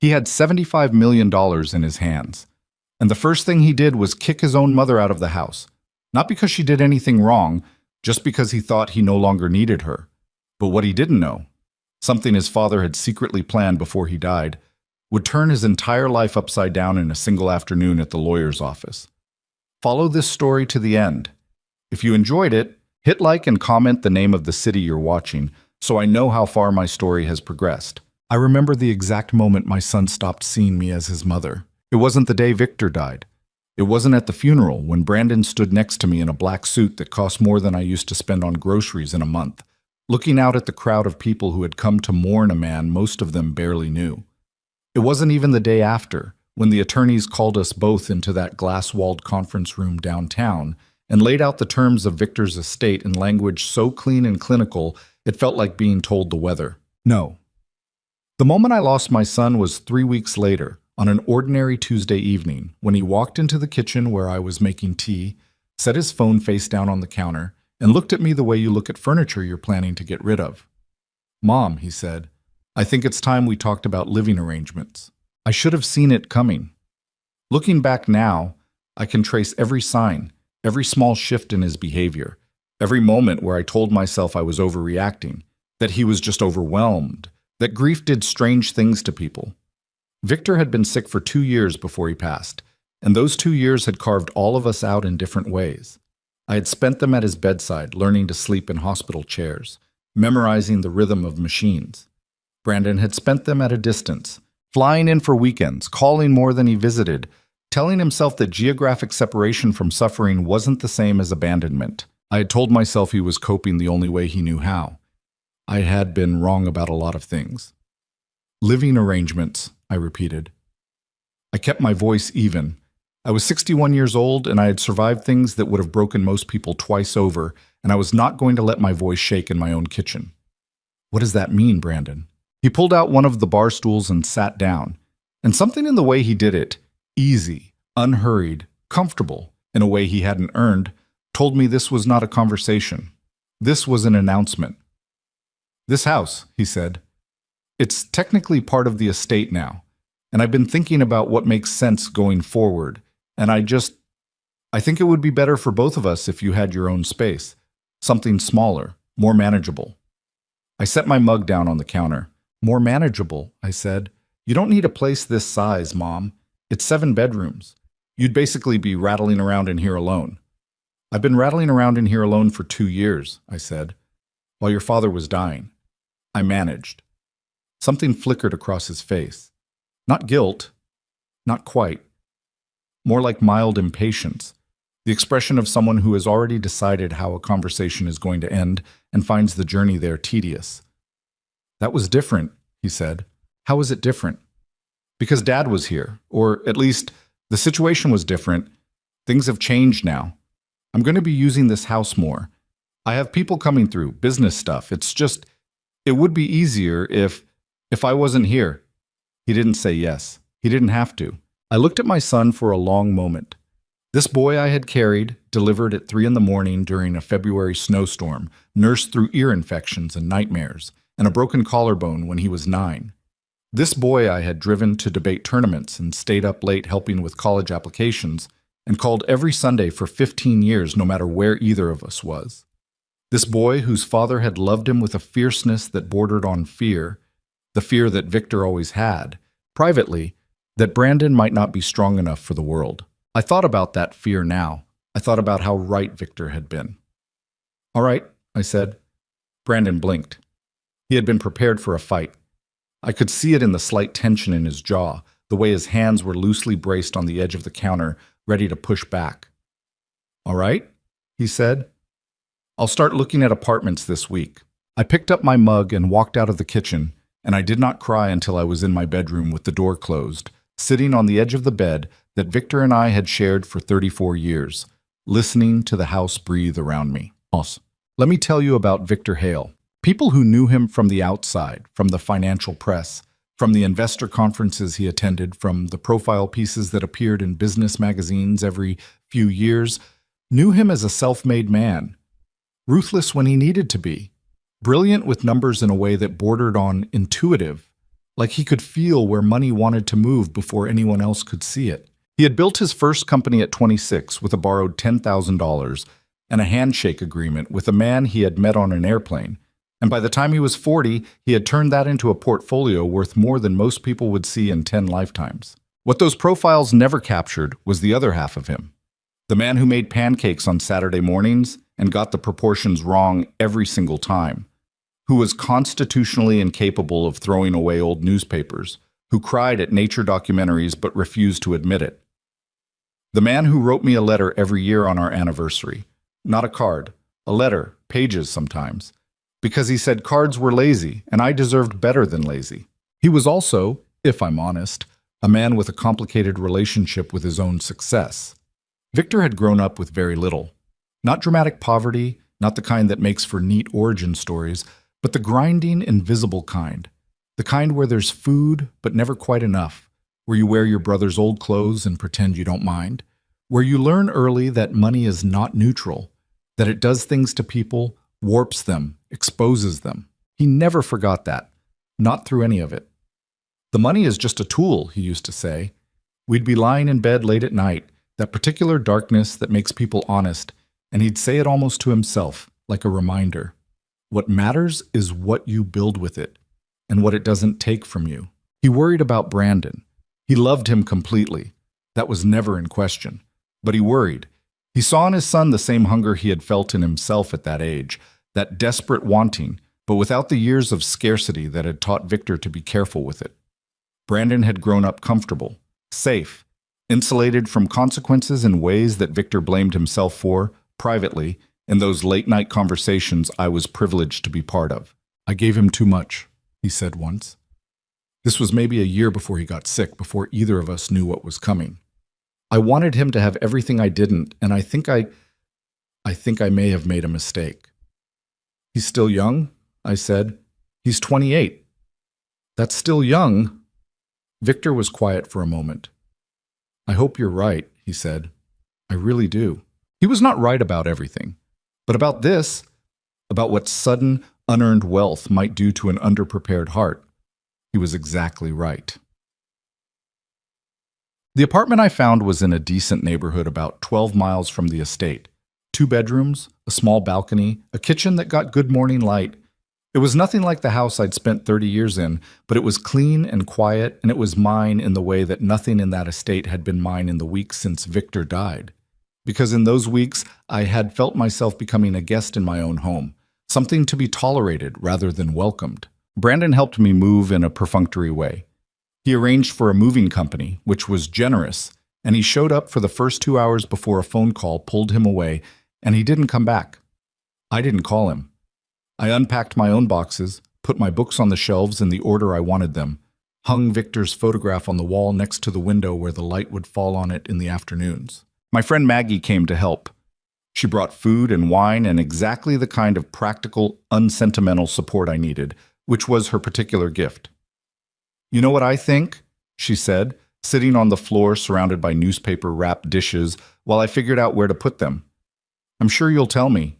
He had $75 million in his hands. And the first thing he did was kick his own mother out of the house. Not because she did anything wrong, just because he thought he no longer needed her. But what he didn't know, something his father had secretly planned before he died, would turn his entire life upside down in a single afternoon at the lawyer's office. Follow this story to the end. If you enjoyed it, hit like and comment the name of the city you're watching so I know how far my story has progressed. I remember the exact moment my son stopped seeing me as his mother. It wasn't the day Victor died. It wasn't at the funeral when Brandon stood next to me in a black suit that cost more than I used to spend on groceries in a month, looking out at the crowd of people who had come to mourn a man most of them barely knew. It wasn't even the day after, when the attorneys called us both into that glass-walled conference room downtown and laid out the terms of Victor's estate in language so clean and clinical it felt like being told the weather. No. The moment I lost my son was 3 weeks later, on an ordinary Tuesday evening, when he walked into the kitchen where I was making tea, set his phone face down on the counter, and looked at me the way you look at furniture you're planning to get rid of. "Mom," he said, "I think it's time we talked about living arrangements." I should have seen it coming. Looking back now, I can trace every sign, every small shift in his behavior, every moment where I told myself I was overreacting, that he was just overwhelmed, that grief did strange things to people. Victor had been sick for 2 years before he passed, and those 2 years had carved all of us out in different ways. I had spent them at his bedside, learning to sleep in hospital chairs, memorizing the rhythm of machines. Brandon had spent them at a distance, flying in for weekends, calling more than he visited, telling himself that geographic separation from suffering wasn't the same as abandonment. I had told myself he was coping the only way he knew how. I had been wrong about a lot of things. "Living arrangements," I repeated. I kept my voice even. I was 61 years old, and I had survived things that would have broken most people twice over, and I was not going to let my voice shake in my own kitchen. "What does that mean, Brandon?" He pulled out one of the bar stools and sat down, and something in the way he did it, easy, unhurried, comfortable, in a way he hadn't earned, told me this was not a conversation. This was an announcement. "This house," he said, "it's technically part of the estate now, and I've been thinking about what makes sense going forward, and I think it would be better for both of us if you had your own space, something smaller, more manageable." I set my mug down on the counter. "More manageable," I said. "You don't need a place this size, Mom. It's 7 bedrooms. You'd basically be rattling around in here alone." "I've been rattling around in here alone for 2 years," I said, "while your father was dying. I managed." Something flickered across his face. Not guilt. Not quite. More like mild impatience. The expression of someone who has already decided how a conversation is going to end and finds the journey there tedious. "That was different," he said. "How was it different?" "Because Dad was here, or at least the situation was different. Things have changed now. I'm going to be using this house more. I have people coming through, business stuff. It would be easier if I wasn't here." He didn't say yes. He didn't have to. I looked at my son for a long moment. This boy I had carried, delivered at 3 in the morning during a February snowstorm, nursed through ear infections and nightmares, and a broken collarbone when he was 9. This boy I had driven to debate tournaments and stayed up late helping with college applications, and called every Sunday for 15 years no matter where either of us was. This boy whose father had loved him with a fierceness that bordered on fear, the fear that Victor always had, privately, that Brandon might not be strong enough for the world. I thought about that fear now. I thought about how right Victor had been. "All right," I said. Brandon blinked. He had been prepared for a fight. I could see it in the slight tension in his jaw, the way his hands were loosely braced on the edge of the counter, ready to push back. "All right," he said. "I'll start looking at apartments this week." I picked up my mug and walked out of the kitchen, and I did not cry until I was in my bedroom with the door closed, sitting on the edge of the bed that Victor and I had shared for 34 years, listening to the house breathe around me. Let me tell you about Victor Hale. People who knew him from the outside, from the financial press, from the investor conferences he attended, from the profile pieces that appeared in business magazines every few years, knew him as a self-made man, ruthless when he needed to be, brilliant with numbers in a way that bordered on intuitive, like he could feel where money wanted to move before anyone else could see it. He had built his first company at 26 with a borrowed $10,000 and a handshake agreement with a man he had met on an airplane. And by the time he was 40, he had turned that into a portfolio worth more than most people would see in 10 lifetimes. What those profiles never captured was the other half of him. The man who made pancakes on Saturday mornings and got the proportions wrong every single time. Who was constitutionally incapable of throwing away old newspapers. Who cried at nature documentaries but refused to admit it. The man who wrote me a letter every year on our anniversary. Not a card, a letter, pages sometimes. Because he said cards were lazy, and I deserved better than lazy. He was also, if I'm honest, a man with a complicated relationship with his own success. Victor had grown up with very little. Not dramatic poverty, not the kind that makes for neat origin stories, but the grinding, invisible kind. The kind where there's food, but never quite enough. Where you wear your brother's old clothes and pretend you don't mind. Where you learn early that money is not neutral, that it does things to people, warps them, exposes them. He never forgot that, not through any of it. The money is just a tool, he used to say. We'd be lying in bed late at night, that particular darkness that makes people honest, and he'd say it almost to himself, like a reminder. What matters is what you build with it, and what it doesn't take from you. He worried about Brandon. He loved him completely. That was never in question. But he worried. He saw in his son the same hunger he had felt in himself at that age, that desperate wanting, but without the years of scarcity that had taught Victor to be careful with it. Brandon had grown up comfortable, safe, insulated from consequences in ways that Victor blamed himself for, privately, in those late-night conversations I was privileged to be part of. I gave him too much, he said once. This was maybe a year before he got sick, before either of us knew what was coming. I wanted him to have everything I didn't, and I think I may have made a mistake. He's still young, I said. He's 28. That's still young. Victor was quiet for a moment. I hope you're right, he said. I really do. He was not right about everything, but about this, about what sudden, unearned wealth might do to an underprepared heart, he was exactly right. The apartment I found was in a decent neighborhood about 12 miles from the estate. 2 bedrooms, a small balcony, a kitchen that got good morning light. It was nothing like the house I'd spent 30 years in, but it was clean and quiet, and it was mine in the way that nothing in that estate had been mine in the weeks since Victor died. Because in those weeks, I had felt myself becoming a guest in my own home, something to be tolerated rather than welcomed. Brandon helped me move in a perfunctory way. He arranged for a moving company, which was generous, and he showed up for the first 2 hours before a phone call pulled him away, and he didn't come back. I didn't call him. I unpacked my own boxes, put my books on the shelves in the order I wanted them, hung Victor's photograph on the wall next to the window where the light would fall on it in the afternoons. My friend Maggie came to help. She brought food and wine and exactly the kind of practical, unsentimental support I needed, which was her particular gift. You know what I think? She said, sitting on the floor surrounded by newspaper-wrapped dishes while I figured out where to put them. I'm sure you'll tell me.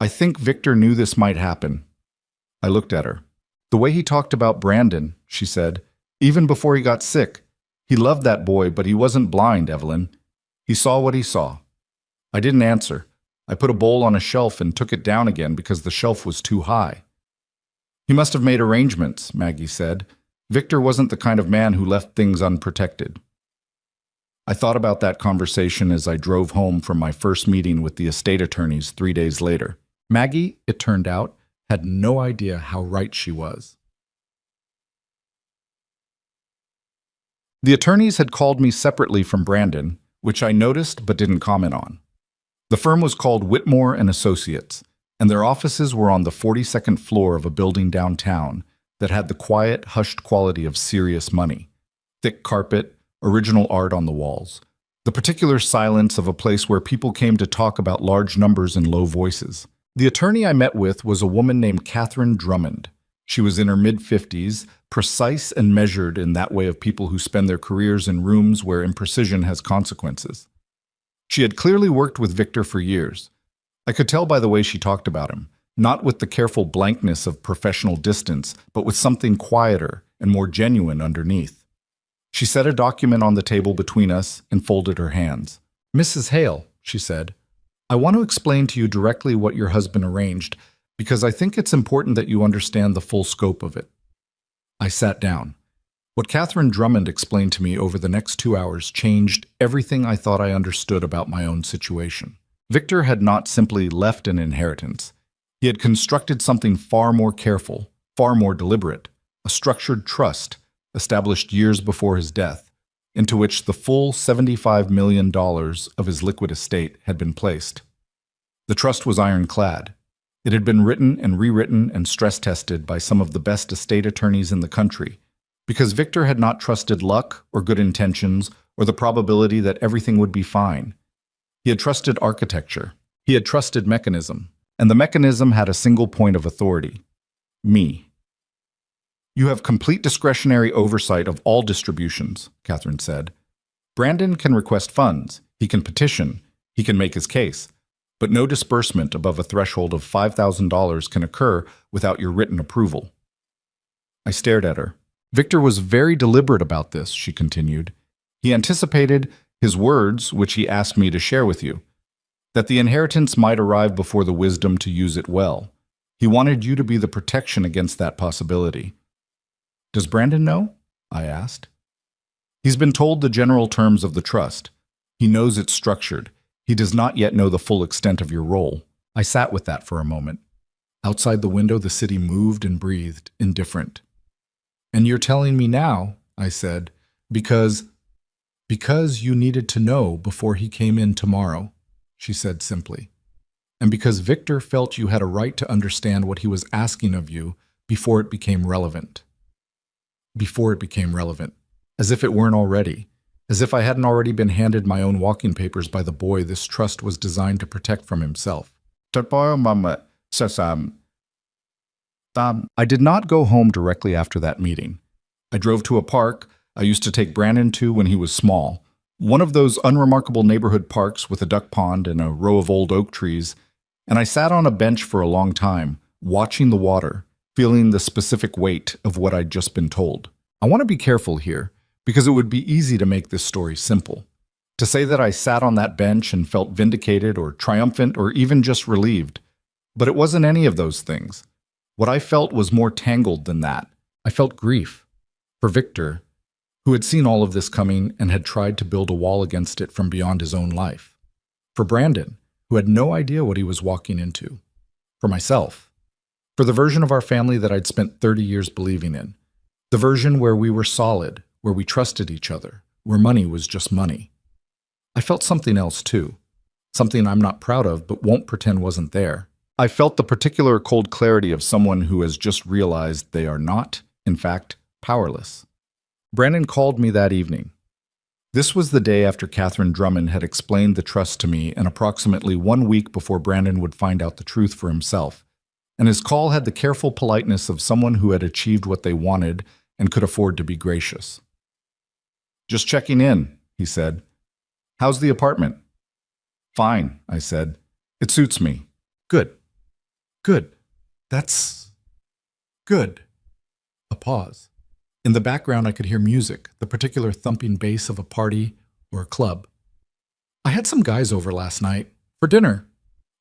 I think Victor knew this might happen. I looked at her. The way he talked about Brandon, she said, even before he got sick. He loved that boy, but he wasn't blind, Evelyn. He saw what he saw. I didn't answer. I put a bowl on a shelf and took it down again because the shelf was too high. He must have made arrangements, Maggie said. Victor wasn't the kind of man who left things unprotected. I thought about that conversation as I drove home from my first meeting with the estate attorneys 3 days later. Maggie, it turned out, had no idea how right she was. The attorneys had called me separately from Brandon, which I noticed but didn't comment on. The firm was called Whitmore and Associates, and their offices were on the 42nd floor of a building downtown that had the quiet, hushed quality of serious money. Thick carpet, original art on the walls. The particular silence of a place where people came to talk about large numbers in low voices. The attorney I met with was a woman named Catherine Drummond. She was in her mid-50s, precise and measured in that way of people who spend their careers in rooms where imprecision has consequences. She had clearly worked with Victor for years. I could tell by the way she talked about him. not with the careful blankness of professional distance, but with something quieter and more genuine underneath. She set a document on the table between us and folded her hands. "Mrs. Hale," she said, "I want to explain to you directly what your husband arranged, because I think it's important that you understand the full scope of it." I sat down. What Catherine Drummond explained to me over the next 2 hours changed everything I thought I understood about my own situation. Victor had not simply left an inheritance. He had constructed something far more careful, far more deliberate, a structured trust established years before his death, into which the full $75 million of his liquid estate had been placed. The trust was ironclad. It had been written and rewritten and stress-tested by some of the best estate attorneys in the country, because Victor had not trusted luck or good intentions or the probability that everything would be fine. He had trusted architecture. He had trusted mechanism. And the mechanism had a single point of authority: me. "You have complete discretionary oversight of all distributions," Catherine said. "Brandon can request funds, he can petition, he can make his case, but no disbursement above a threshold of $5,000 can occur without your written approval." I stared at her. "Victor was very deliberate about this," she continued. "He anticipated his words, which he asked me to share with you, that the inheritance might arrive before the wisdom to use it well. He wanted you to be the protection against that possibility." "Does Brandon know?" I asked. "He's been told the general terms of the trust. He knows it's structured. He does not yet know the full extent of your role." I sat with that for a moment. Outside the window, the city moved and breathed, indifferent. "And you're telling me now," I said, because you needed to know before he came in tomorrow," she said simply. "And because Victor felt you had a right to understand what he was asking of you before it became relevant." Before it became relevant. As if it weren't already. As if I hadn't already been handed my own walking papers by the boy this trust was designed to protect from himself. I did not go home directly after that meeting. I drove to a park I used to take Brandon to when he was small, one of those unremarkable neighborhood parks with a duck pond and a row of old oak trees, and I sat on a bench for a long time, watching the water, feeling the specific weight of what I'd just been told. I want to be careful here, because it would be easy to make this story simple. To say that I sat on that bench and felt vindicated or triumphant or even just relieved. But it wasn't any of those things. What I felt was more tangled than that. I felt grief. For Victor, who had seen all of this coming and had tried to build a wall against it from beyond his own life. For Brandon, who had no idea what he was walking into. For myself. For the version of our family that I'd spent 30 years believing in. The version where we were solid, where we trusted each other, where money was just money. I felt something else too. Something I'm not proud of but won't pretend wasn't there. I felt the particular cold clarity of someone who has just realized they are not, in fact, powerless. Brandon called me that evening. This was the day after Catherine Drummond had explained the trust to me and approximately 1 week before Brandon would find out the truth for himself. And his call had the careful politeness of someone who had achieved what they wanted and could afford to be gracious. "Just checking in," he said. "How's the apartment?" "Fine," I said. "It suits me." "Good. Good. That's good." A pause. In the background, I could hear music, the particular thumping bass of a party or a club. "I had some guys over last night for dinner.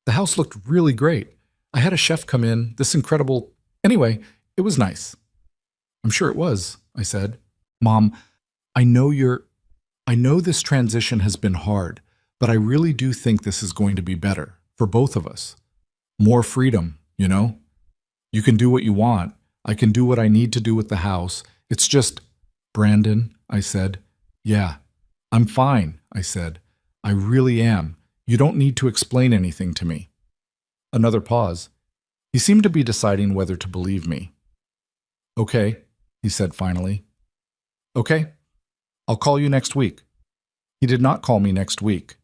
The house looked really great. I had a chef come in, this incredible... Anyway, it was nice." "I'm sure it was," I said. "Mom, I know this transition has been hard, but I really do think this is going to be better for both of us. More freedom, you know? You can do what you want. I can do what I need to do with the house. It's just..." "Brandon," I said. "Yeah, I'm fine," I said. "I really am. You don't need to explain anything to me." Another pause. He seemed to be deciding whether to believe me. "Okay," he said finally. "Okay, I'll call you next week." He did not call me next week.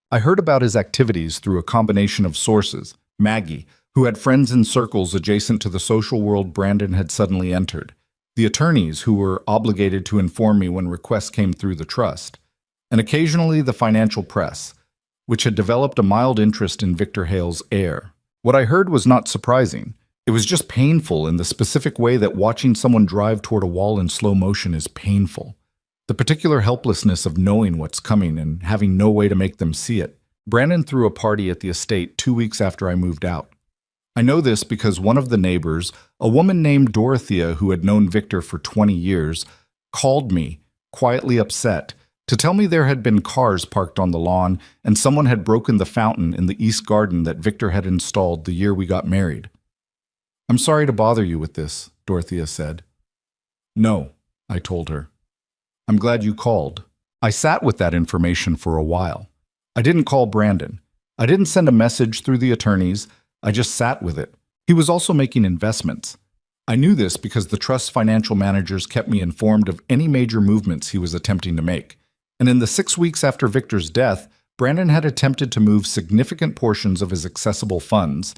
I heard about his activities through a combination of sources. Maggie, who had friends in circles adjacent to the social world Brandon had suddenly entered. The attorneys who were obligated to inform me when requests came through the trust. And occasionally the financial press. which had developed a mild interest in Victor Hale's heir. What I heard was not surprising. It was just painful in the specific way that watching someone drive toward a wall in slow motion is painful. The particular helplessness of knowing what's coming and having no way to make them see it. Brandon threw a party at the estate 2 weeks after I moved out. I know this because one of the neighbors, a woman named Dorothea who had known Victor for 20 years, called me, quietly upset, to tell me there had been cars parked on the lawn and someone had broken the fountain in the east garden that Victor had installed the year we got married. "I'm sorry to bother you with this," Dorothea said. "No," I told her. "I'm glad you called." I sat with that information for a while. I didn't call Brandon. I didn't send a message through the attorneys. I just sat with it. He was also making investments. I knew this because the trust's financial managers kept me informed of any major movements he was attempting to make. And in the 6 weeks after Victor's death, Brandon had attempted to move significant portions of his accessible funds,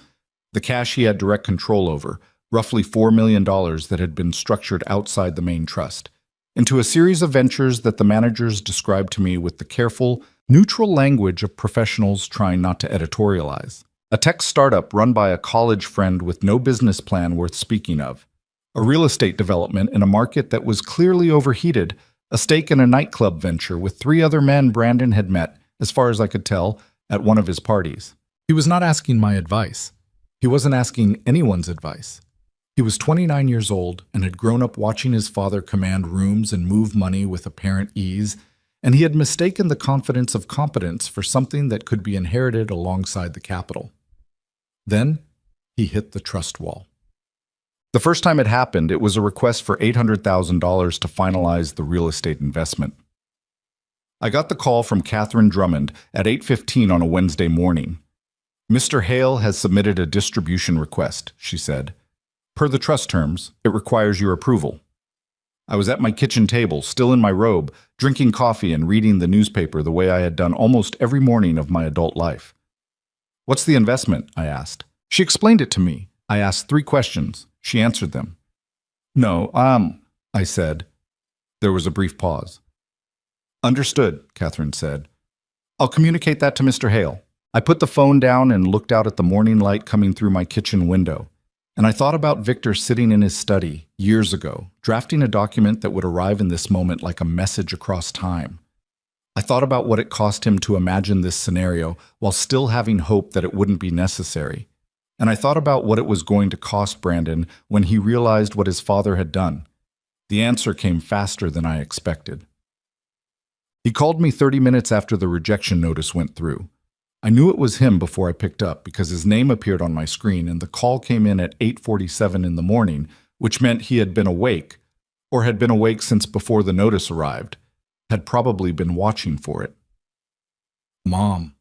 the cash he had direct control over, roughly $4 million that had been structured outside the main trust, into a series of ventures that the managers described to me with the careful, neutral language of professionals trying not to editorialize. A tech startup run by a college friend with no business plan worth speaking of. A real estate development in a market that was clearly overheated. A stake in a nightclub venture with 3 other men Brandon had met, as far as I could tell, at one of his parties. He was not asking my advice. He wasn't asking anyone's advice. He was 29 years old and had grown up watching his father command rooms and move money with apparent ease, and he had mistaken the confidence of competence for something that could be inherited alongside the capital. Then he hit the trust wall. The first time it happened, it was a request for $800,000 to finalize the real estate investment. I got the call from Catherine Drummond at 8:15 on a Wednesday morning. "Mr. Hale has submitted a distribution request," she said. "Per the trust terms, it requires your approval." I was at my kitchen table, still in my robe, drinking coffee and reading the newspaper the way I had done almost every morning of my adult life. "What's the investment?" I asked. She explained it to me. I asked 3 questions. She answered them. "No, I said. There was a brief pause. "Understood," Catherine said. "I'll communicate that to Mr. Hale." I put the phone down and looked out at the morning light coming through my kitchen window. And I thought about Victor sitting in his study years ago, drafting a document that would arrive in this moment like a message across time. I thought about what it cost him to imagine this scenario while still having hope that it wouldn't be necessary. And I thought about what it was going to cost Brandon when he realized what his father had done. The answer came faster than I expected. He called me 30 minutes after the rejection notice went through. I knew it was him before I picked up because his name appeared on my screen and the call came in at 8:47 in the morning, which meant he had been awake, or had been awake since before the notice arrived, had probably been watching for it. "Mom,"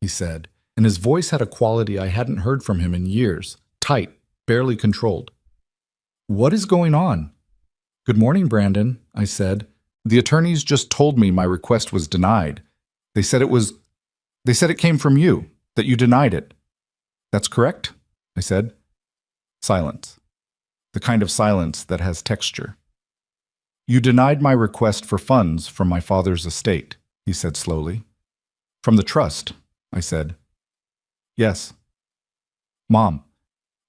he said, and his voice had a quality I hadn't heard from him in years, tight, barely controlled. "What is going on?" "Good morning, Brandon," I said. "The attorneys just told me my request was denied. They said it came from you, that you denied it." "That's correct," I said. Silence. The kind of silence that has texture. "You denied my request for funds from my father's estate," he said slowly. "From the trust," I said. "Yes." "Mom,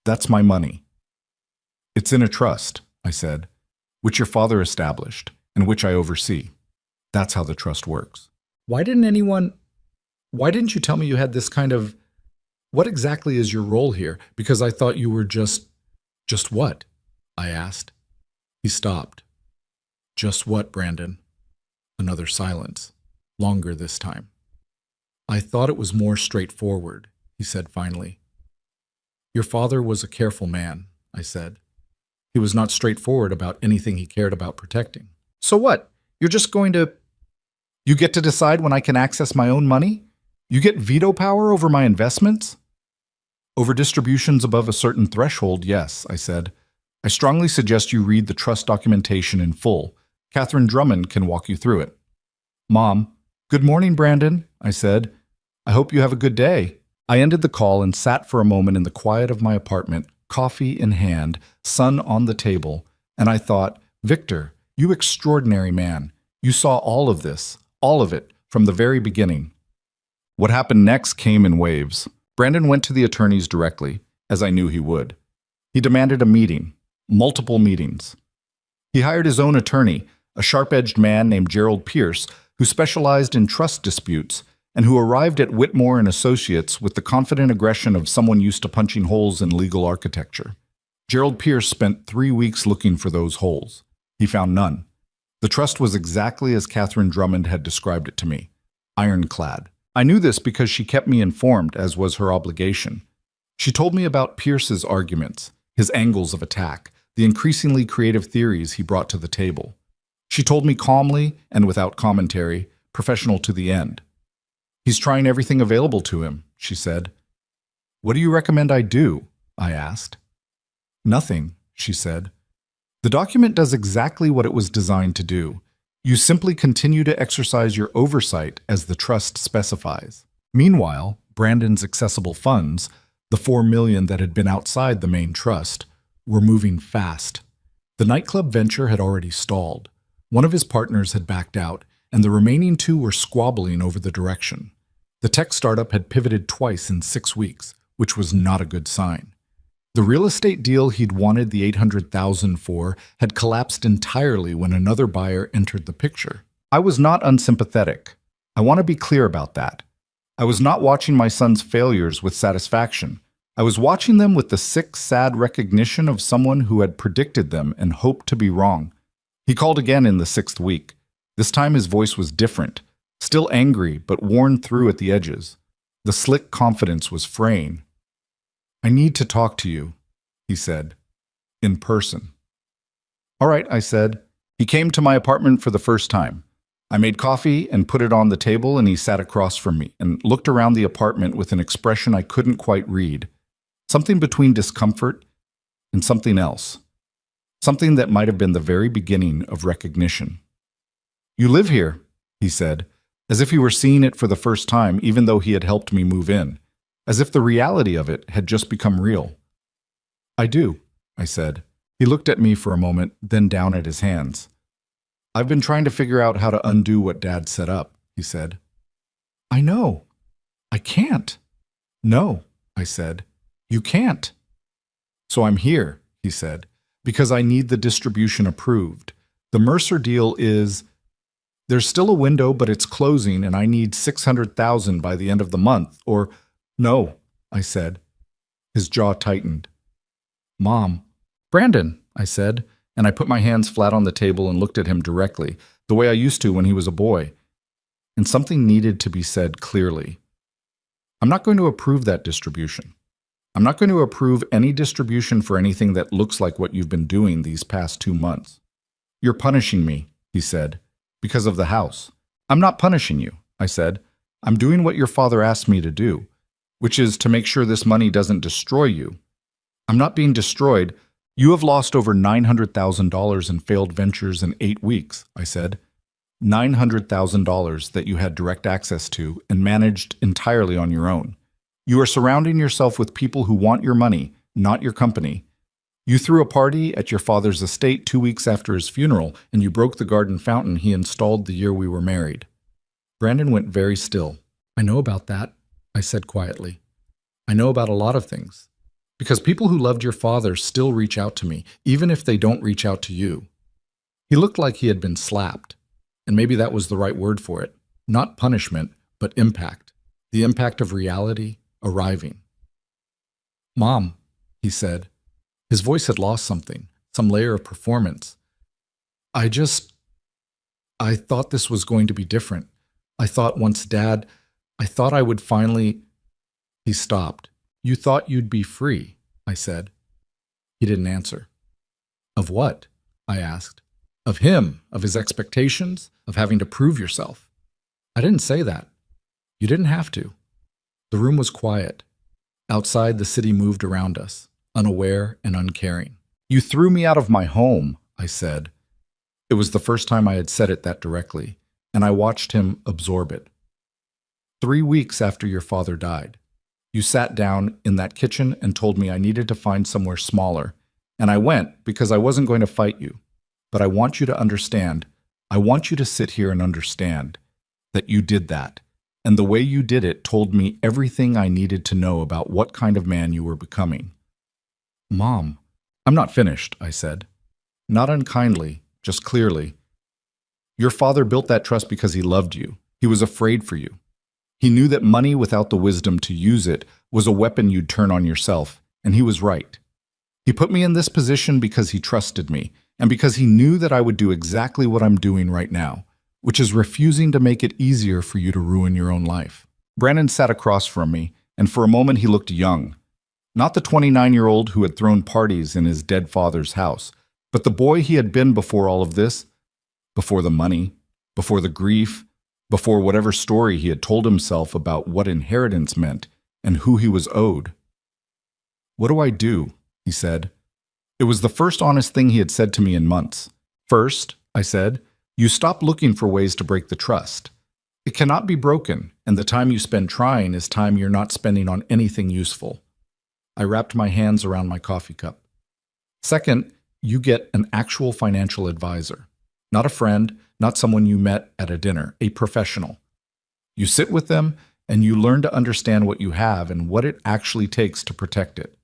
that's my money." "It's in a trust," I said, "which your father established and which I oversee. That's how the trust works." Why didn't you tell me you had this kind of... What exactly is your role here? Because I thought you were just what? I asked. He stopped. "Just what, Brandon?" Another silence, longer this time. "I thought it was more straightforward," he said finally. "Your father was a careful man," I said. "He was not straightforward about anything he cared about protecting." "So what? You're just going to... You get to decide when I can access my own money? You get veto power over my investments?" "Over distributions above a certain threshold, yes," I said. "I strongly suggest you read the trust documentation in full. Catherine Drummond can walk you through it." "Mom, good morning, Brandon," I said. "I hope you have a good day." I ended the call and sat for a moment in the quiet of my apartment, coffee in hand, sun on the table, and I thought, "Victor, you extraordinary man. You saw all of this, all of it, from the very beginning." What happened next came in waves. Brandon went to the attorneys directly, as I knew he would. He demanded a meeting, multiple meetings. He hired his own attorney, a sharp-edged man named Gerald Pierce, who specialized in trust disputes and who arrived at Whitmore and Associates with the confident aggression of someone used to punching holes in legal architecture. Gerald Pierce spent 3 weeks looking for those holes. He found none. The trust was exactly as Catherine Drummond had described it to me, ironclad. I knew this because she kept me informed, as was her obligation. She told me about Pierce's arguments, his angles of attack, the increasingly creative theories he brought to the table. She told me calmly and without commentary, professional to the end. He's trying everything available to him, she said. What do you recommend I do? I asked. Nothing, she said. The document does exactly what it was designed to do. You simply continue to exercise your oversight as the trust specifies. Meanwhile, Brandon's accessible funds, the $4 million that had been outside the main trust, were moving fast. The nightclub venture had already stalled. One of his partners had backed out, and the remaining two were squabbling over the direction. The tech startup had pivoted twice in 6 weeks, which was not a good sign. The real estate deal he'd wanted the $800,000 for had collapsed entirely when another buyer entered the picture. I was not unsympathetic. I want to be clear about that. I was not watching my son's failures with satisfaction. I was watching them with the sick, sad recognition of someone who had predicted them and hoped to be wrong. He called again in the 6th week. This time his voice was different, still angry but worn through at the edges. The slick confidence was fraying. I need to talk to you, he said, in person. All right, I said. He came to my apartment for the first time. I made coffee and put it on the table, and he sat across from me and looked around the apartment with an expression I couldn't quite read. Something between discomfort and something else. Something that might have been the very beginning of recognition. You live here, he said, as if he were seeing it for the first time, even though he had helped me move in. As if the reality of it had just become real. I do, I said. He looked at me for a moment, then down at his hands. I've been trying to figure out how to undo what Dad set up, he said. I know. I can't. No, I said. You can't. So I'm here, he said, because I need the distribution approved. The Mercer deal is... There's still a window, but it's closing, and I need $600,000 by the end of the month, or... No, I said. His jaw tightened. Mom. Brandon, I said, and I put my hands flat on the table and looked at him directly, the way I used to when he was a boy. And something needed to be said clearly. I'm not going to approve that distribution. I'm not going to approve any distribution for anything that looks like what you've been doing these past 2 months. You're punishing me, he said, because of the house. I'm not punishing you, I said. I'm doing what your father asked me to do, which is to make sure this money doesn't destroy you. I'm not being destroyed. You have lost over $900,000 in failed ventures in 8 weeks, I said. $900,000 that you had direct access to and managed entirely on your own. You are surrounding yourself with people who want your money, not your company. You threw a party at your father's estate 2 weeks after his funeral, and you broke the garden fountain he installed the year we were married. Brandon went very still. I know about that, I said quietly. I know about a lot of things. Because people who loved your father still reach out to me, even if they don't reach out to you. He looked like he had been slapped, and maybe that was the right word for it. Not punishment, but impact. The impact of reality arriving. Mom, he said. His voice had lost something, some layer of performance. I thought this was going to be different. I thought I would finally... He stopped. You thought you'd be free, I said. He didn't answer. Of what? I asked. Of him, of his expectations, of having to prove yourself. I didn't say that. You didn't have to. The room was quiet. Outside, the city moved around us, unaware and uncaring. You threw me out of my home, I said. It was the first time I had said it that directly, and I watched him absorb it. 3 weeks after your father died, you sat down in that kitchen and told me I needed to find somewhere smaller, and I went because I wasn't going to fight you. But I want you to understand, I want you to sit here and understand that you did that, And the way you did it told me everything I needed to know about what kind of man you were becoming. Mom, I'm not finished, I said. Not unkindly, just clearly. Your father built that trust because he loved you. He was afraid for you. He knew that money without the wisdom to use it was a weapon you'd turn on yourself, and he was right. He put me in this position because he trusted me, and because he knew that I would do exactly what I'm doing right now, which is refusing to make it easier for you to ruin your own life. Brandon sat across from me, and for a moment he looked young. Not the 29-year-old who had thrown parties in his dead father's house, but the boy he had been before all of this, before the money, before the grief, before whatever story he had told himself about what inheritance meant and who he was owed. What do I do? He said. It was the first honest thing he had said to me in months. First, I said, you stop looking for ways to break the trust. It cannot be broken, and the time you spend trying is time you're not spending on anything useful. I wrapped my hands around my coffee cup. Second, you get an actual financial advisor. Not a friend, not someone you met at a dinner, a professional. You sit with them and you learn to understand what you have and what it actually takes to protect it.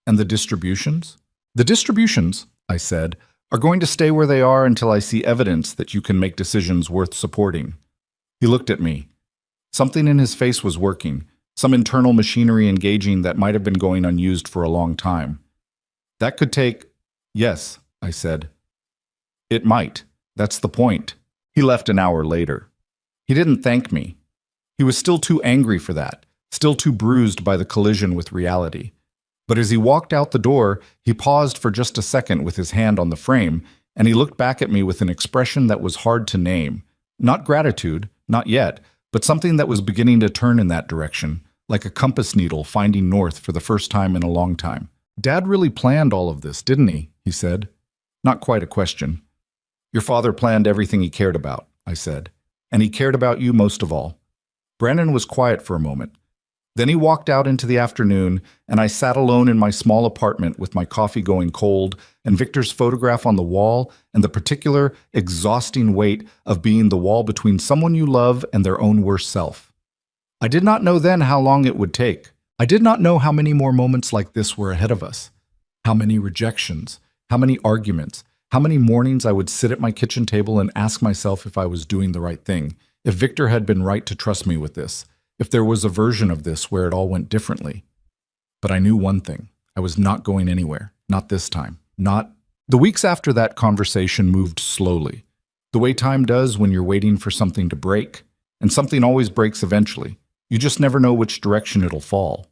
And the distributions? The distributions, I said, are going to stay where they are until I see evidence that you can make decisions worth supporting. He looked at me. Something in his face was working, some internal machinery engaging that might have been going unused for a long time. That could take... Yes, I said. It might. That's the point. He left an hour later. He didn't thank me. He was still too angry for that, still too bruised by the collision with reality. But as he walked out the door, he paused for just a second with his hand on the frame, and he looked back at me with an expression that was hard to name. Not gratitude, not yet, but something that was beginning to turn in that direction, like a compass needle finding north for the first time in a long time. Dad really planned all of this, didn't he said. Not quite a question. Your father planned everything he cared about, I said, and he cared about you most of all. Brandon was quiet for a moment. Then he walked out into the afternoon, and I sat alone in my small apartment with my coffee going cold and Victor's photograph on the wall and the particular, exhausting weight of being the wall between someone you love and their own worst self. I did not know then how long it would take. I did not know how many more moments like this were ahead of us. How many rejections, how many arguments, how many mornings I would sit at my kitchen table and ask myself if I was doing the right thing, if Victor had been right to trust me with this, if there was a version of this where it all went differently. But I knew one thing. I was not going anywhere. Not this time. Not... The weeks after that conversation moved slowly. The way time does when you're waiting for something to break, and something always breaks eventually. You just never know which direction it'll fall.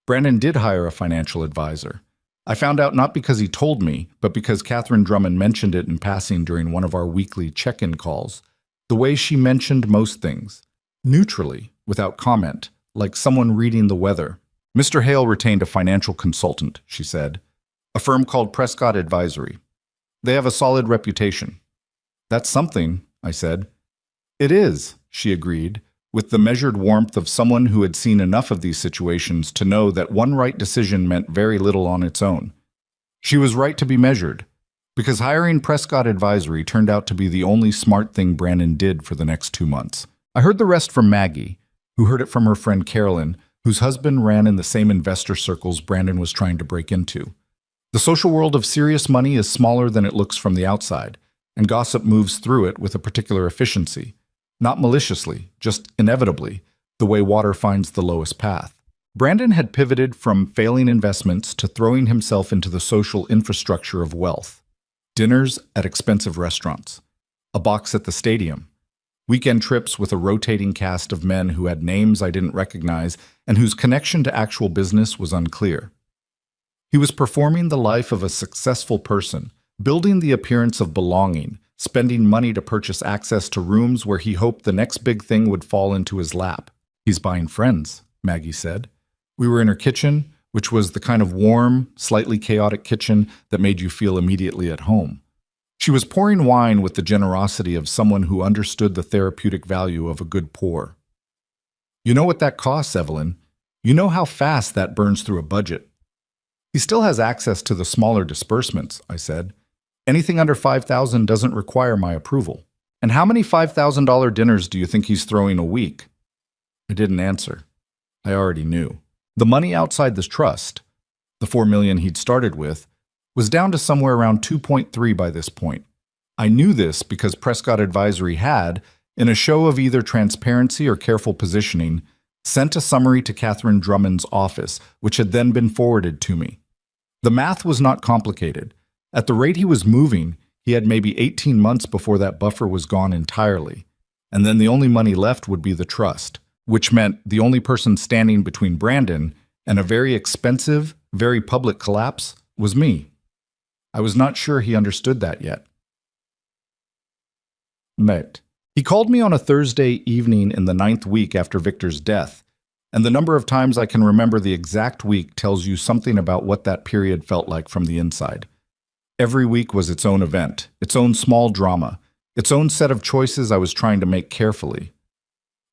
Brandon did hire a financial advisor. I found out not because he told me, but because Catherine Drummond mentioned it in passing during one of our weekly check-in calls. The way she mentioned most things. Neutrally, without comment, like someone reading the weather. Mr. Hale retained a financial consultant, she said. A firm called Prescott Advisory. They have a solid reputation. That's something, I said. It is, she agreed, with the measured warmth of someone who had seen enough of these situations to know that one right decision meant very little on its own. She was right to be measured, because hiring Prescott Advisory turned out to be the only smart thing Brandon did for the next 2 months. I heard the rest from Maggie, who heard it from her friend Carolyn, whose husband ran in the same investor circles Brandon was trying to break into. The social world of serious money is smaller than it looks from the outside, and gossip moves through it with a particular efficiency. Not maliciously, just inevitably, the way water finds the lowest path. Brandon had pivoted from failing investments to throwing himself into the social infrastructure of wealth. Dinners at expensive restaurants. A box at the stadium. Weekend trips with a rotating cast of men who had names I didn't recognize and whose connection to actual business was unclear. He was performing the life of a successful person, building the appearance of belonging, spending money to purchase access to rooms where he hoped the next big thing would fall into his lap. He's buying friends, Maggie said. We were in her kitchen, which was the kind of warm, slightly chaotic kitchen that made you feel immediately at home. She was pouring wine with the generosity of someone who understood the therapeutic value of a good pour. You know what that costs, Evelyn. You know how fast that burns through a budget. He still has access to the smaller disbursements, I said. Anything under $5,000 doesn't require my approval. And how many $5,000 dinners do you think he's throwing a week? I didn't answer. I already knew. The money outside this trust, the $4 million he'd started with, was down to somewhere around 2.3 by this point. I knew this because Prescott Advisory had, in a show of either transparency or careful positioning, sent a summary to Catherine Drummond's office, which had then been forwarded to me. The math was not complicated. At the rate he was moving, he had maybe 18 months before that buffer was gone entirely. And then the only money left would be the trust, which meant the only person standing between Brandon and a very expensive, very public collapse was me. I was not sure he understood that yet. Met. He called me on a Thursday evening in the 9th week after Victor's death, and the number of times I can remember the exact week tells you something about what that period felt like from the inside. Every week was its own event, its own small drama, its own set of choices I was trying to make carefully.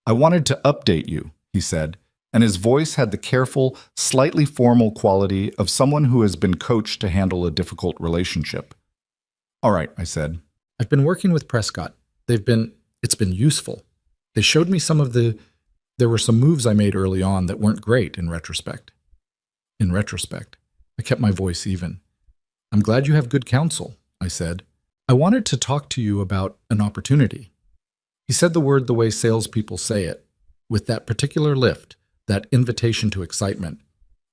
I wanted to update you, he said, and his voice had the careful, slightly formal quality of someone who has been coached to handle a difficult relationship. All right, I said. I've been working with Prescott. It's been useful. They showed me there were some moves I made early on that weren't great in retrospect. I kept my voice even. I'm glad you have good counsel, I said. I wanted to talk to you about an opportunity. He said the word the way salespeople say it, with that particular lift, that invitation to excitement.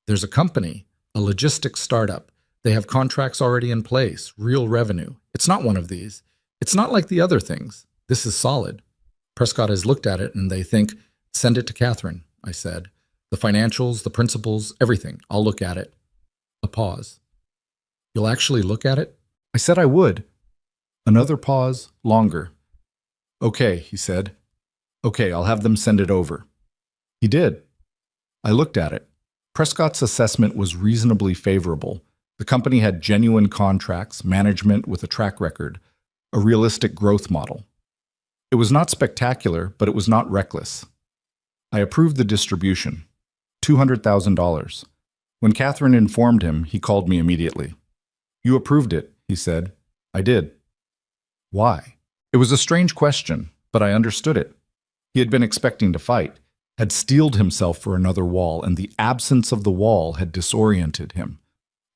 There's a company, a logistics startup. They have contracts already in place, real revenue. It's not one of these. It's not like the other things. This is solid. Prescott has looked at it and they think, send it to Catherine, I said. The financials, the principles, everything. I'll look at it. A pause. You'll actually look at it? I said I would. Another pause, longer. Okay, he said. Okay, I'll have them send it over. He did. I looked at it. Prescott's assessment was reasonably favorable. The company had genuine contracts, management with a track record, a realistic growth model. It was not spectacular, but it was not reckless. I approved the distribution. $200,000. When Catherine informed him, he called me immediately. You approved it, he said. I did. Why? It was a strange question, but I understood it. He had been expecting to fight, had steeled himself for another wall, and the absence of the wall had disoriented him.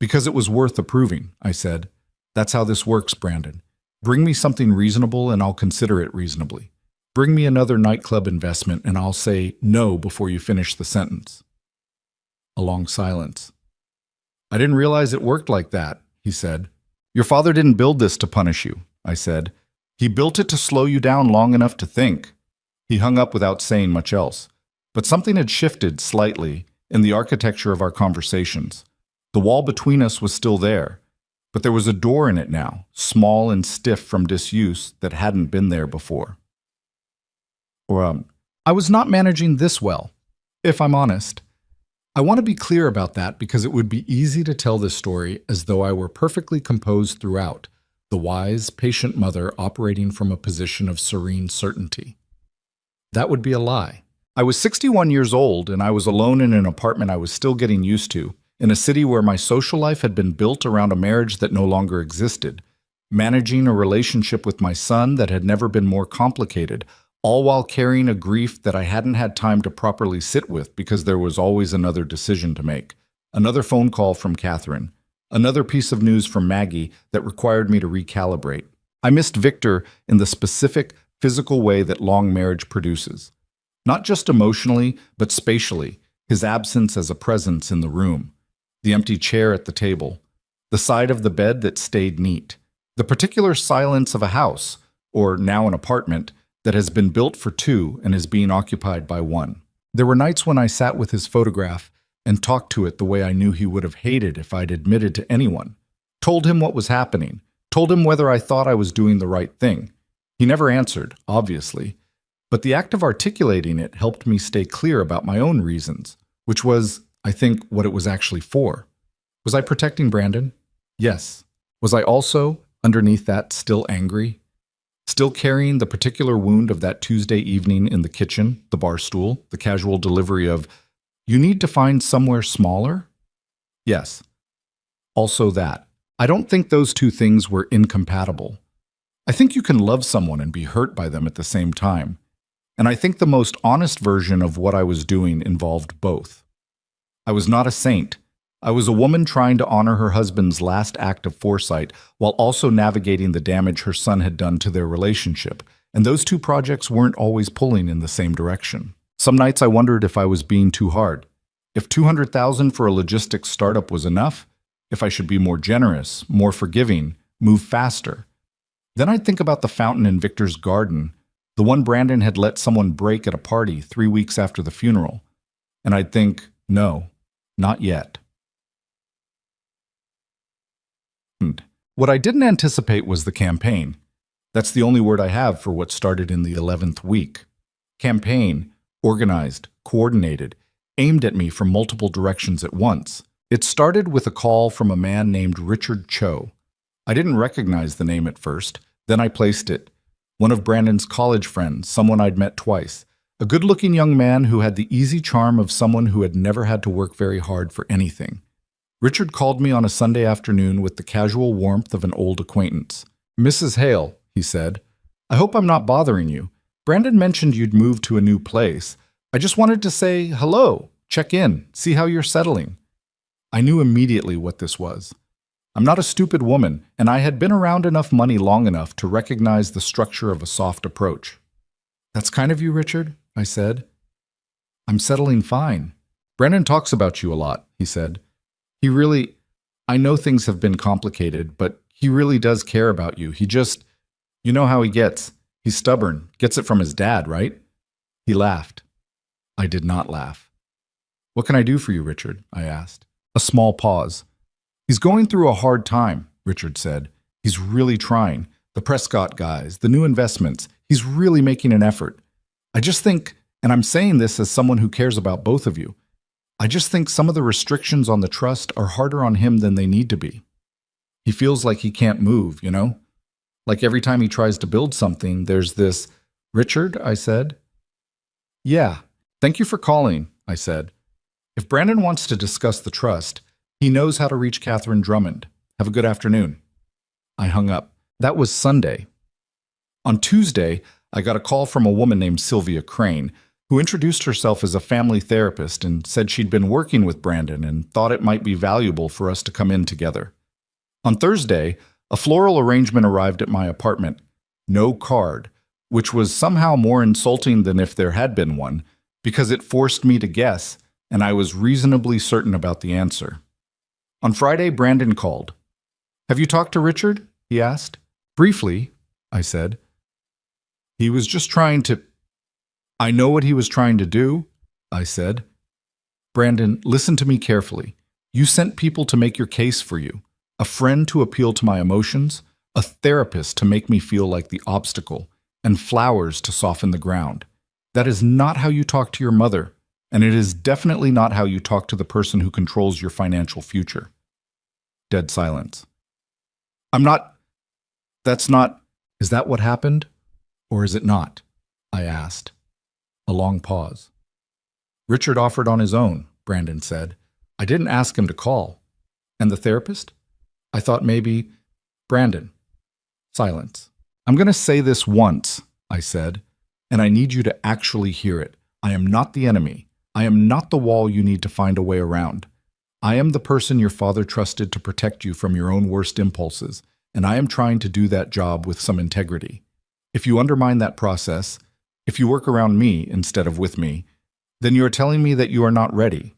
Because it was worth approving, I said. That's how this works, Brandon. Bring me something reasonable and I'll consider it reasonably. Bring me another nightclub investment and I'll say no before you finish the sentence. A long silence. I didn't realize it worked like that, he said. Your father didn't build this to punish you, I said. He built it to slow you down long enough to think. He hung up without saying much else. But something had shifted slightly in the architecture of our conversations. The wall between us was still there, but there was a door in it now, small and stiff from disuse that hadn't been there before. I was not managing this well, if I'm honest. I want to be clear about that because it would be easy to tell this story as though I were perfectly composed throughout, the wise, patient mother operating from a position of serene certainty. That would be a lie. I was 61 years old and I was alone in an apartment I was still getting used to, in a city where my social life had been built around a marriage that no longer existed, managing a relationship with my son that had never been more complicated, all while carrying a grief that I hadn't had time to properly sit with because there was always another decision to make, another phone call from Catherine, another piece of news from Maggie that required me to recalibrate. I missed Victor in the specific, physical way that long marriage produces. Not just emotionally, but spatially, his absence as a presence in the room, the empty chair at the table, the side of the bed that stayed neat, the particular silence of a house, or now an apartment, that has been built for two and is being occupied by one. There were nights when I sat with his photograph and talked to it the way I knew he would have hated if I'd admitted to anyone, told him what was happening, told him whether I thought I was doing the right thing. He never answered, obviously, but the act of articulating it helped me stay clear about my own reasons, which was, I think, what it was actually for. Was I protecting Brandon? Yes. Was I also, underneath that, still angry? Still carrying the particular wound of that Tuesday evening in the kitchen, the bar stool, the casual delivery of, "You need to find somewhere smaller?" Yes. Also that. I don't think those two things were incompatible. I think you can love someone and be hurt by them at the same time. And I think the most honest version of what I was doing involved both. I was not a saint. I was a woman trying to honor her husband's last act of foresight while also navigating the damage her son had done to their relationship. And those two projects weren't always pulling in the same direction. Some nights I wondered if I was being too hard. If $200,000 for a logistics startup was enough, if I should be more generous, more forgiving, move faster. Then I'd think about the fountain in Victor's garden, the one Brandon had let someone break at a party 3 weeks after the funeral. And I'd think, no, not yet. What I didn't anticipate was the campaign. That's the only word I have for what started in the 11th week. Campaign, organized, coordinated, aimed at me from multiple directions at once. It started with a call from a man named Richard Cho. I didn't recognize the name at first, then I placed it. One of Brandon's college friends, someone I'd met twice. A good-looking young man who had the easy charm of someone who had never had to work very hard for anything. Richard called me on a Sunday afternoon with the casual warmth of an old acquaintance. "Mrs. Hale," he said, "I hope I'm not bothering you. Brandon mentioned you'd moved to a new place. I just wanted to say hello, check in, see how you're settling." I knew immediately what this was. I'm not a stupid woman, and I had been around enough money long enough to recognize the structure of a soft approach. "That's kind of you, Richard," I said. "I'm settling fine. Brandon talks about you a lot," he said. I know things have been complicated, but he really does care about you. You know how he gets. He's stubborn, gets it from his dad, right?" He laughed. I did not laugh. "What can I do for you, Richard?" I asked. A small pause. "He's going through a hard time," Richard said. "He's really trying. The Prescott guys, the new investments, he's really making an effort. I just think, and I'm saying this as someone who cares about both of you, I just think some of the restrictions on the trust are harder on him than they need to be. He feels like he can't move, you know? Like every time he tries to build something, there's this..." "Richard," I said. "Yeah, thank you for calling," I said. "If Brandon wants to discuss the trust, he knows how to reach Catherine Drummond. Have a good afternoon." I hung up. That was Sunday. On Tuesday, I got a call from a woman named Sylvia Crane, who introduced herself as a family therapist and said she'd been working with Brandon and thought it might be valuable for us to come in together. On Thursday, a floral arrangement arrived at my apartment. No card, which was somehow more insulting than if there had been one, because it forced me to guess, and I was reasonably certain about the answer. On Friday, Brandon called. "Have you talked to Richard?" he asked. "Briefly," I said. "He was just trying to..." "I know what he was trying to do," I said. "Brandon, listen to me carefully. You sent people to make your case for you, a friend to appeal to my emotions, a therapist to make me feel like the obstacle, and flowers to soften the ground. That is not how you talk to your mother, and it is definitely not how you talk to the person who controls your financial future." Dead silence. That's not... "Is that what happened? Or is it not?" I asked. A long pause. "Richard offered on his own," Brandon said. "I didn't ask him to call." "And the therapist?" I thought maybe... "Brandon." Silence. "I'm going to say this once," I said, "and I need you to actually hear it. I am not the enemy. I am not the wall you need to find a way around. I am the person your father trusted to protect you from your own worst impulses, and I am trying to do that job with some integrity. If you undermine that process, if you work around me instead of with me, then you are telling me that you are not ready.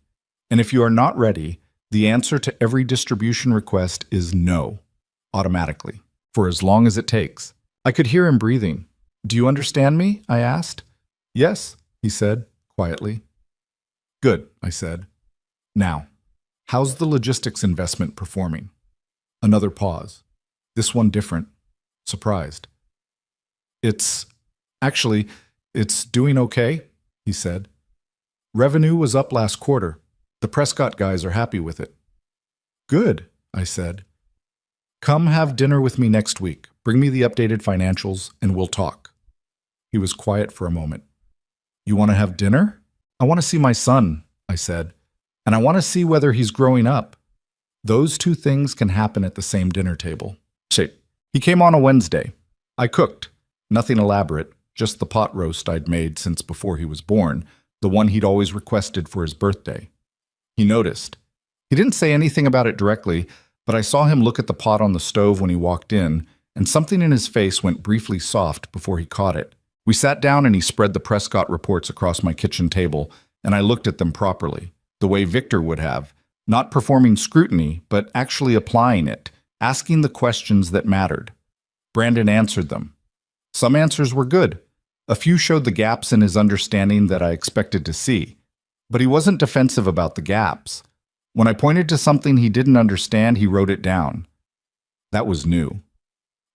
And if you are not ready, the answer to every distribution request is no, automatically, for as long as it takes." I could hear him breathing. "Do you understand me?" I asked. "Yes," he said, quietly. "Good," I said. "Now, how's the logistics investment performing?" Another pause. This one different. Surprised. It's doing okay," he said. "Revenue was up last quarter. The Prescott guys are happy with it." "Good," I said. "Come have dinner with me next week. Bring me the updated financials, and we'll talk." He was quiet for a moment. "You want to have dinner?" "I want to see my son," I said. "And I want to see whether he's growing up. Those two things can happen at the same dinner table." He came on a Wednesday. I cooked. Nothing elaborate, just the pot roast I'd made since before he was born, the one he'd always requested for his birthday. He noticed. He didn't say anything about it directly, but I saw him look at the pot on the stove when he walked in, and something in his face went briefly soft before he caught it. We sat down and he spread the Prescott reports across my kitchen table, and I looked at them properly, the way Victor would have, not performing scrutiny, but actually applying it, asking the questions that mattered. Brandon answered them. Some answers were good. A few showed the gaps in his understanding that I expected to see. But he wasn't defensive about the gaps. When I pointed to something he didn't understand, he wrote it down. That was new.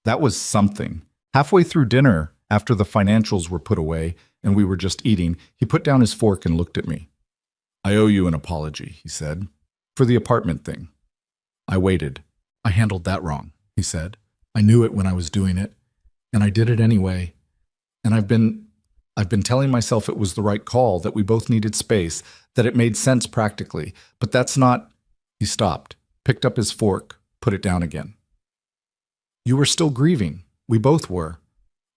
That was something. Halfway through dinner, after the financials were put away and we were just eating, he put down his fork and looked at me. I owe you an apology, he said, for the apartment thing. I waited. I handled that wrong, he said. I knew it when I was doing it, and I did it anyway. And I've been telling myself it was the right call, that we both needed space, that it made sense practically. But that's not... He stopped, picked up his fork, put it down again. You were still grieving. We both were.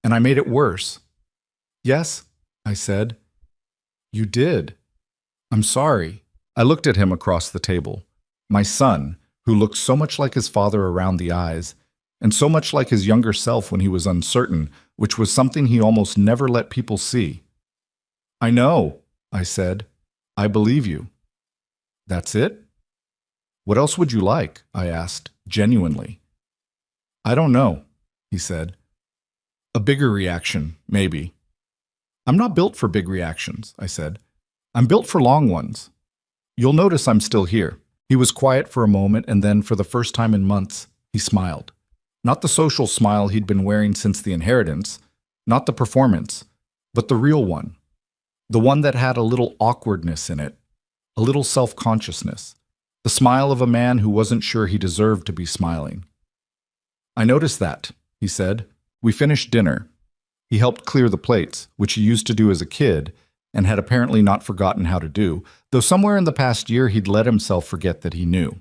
And I made it worse. Yes, I said. You did. I'm sorry. I looked at him across the table. My son, who looked so much like his father around the eyes, and so much like his younger self when he was uncertain, which was something he almost never let people see. I know, I said. I believe you. That's it? What else would you like? I asked, genuinely. I don't know, he said. A bigger reaction, maybe. I'm not built for big reactions, I said. I'm built for long ones. You'll notice I'm still here. He was quiet for a moment, and then, for the first time in months, he smiled. Not the social smile he'd been wearing since the inheritance, not the performance, but the real one. The one that had a little awkwardness in it, a little self-consciousness. The smile of a man who wasn't sure he deserved to be smiling. I noticed that, he said. We finished dinner. He helped clear the plates, which he used to do as a kid, and had apparently not forgotten how to do, though somewhere in the past year he'd let himself forget that he knew.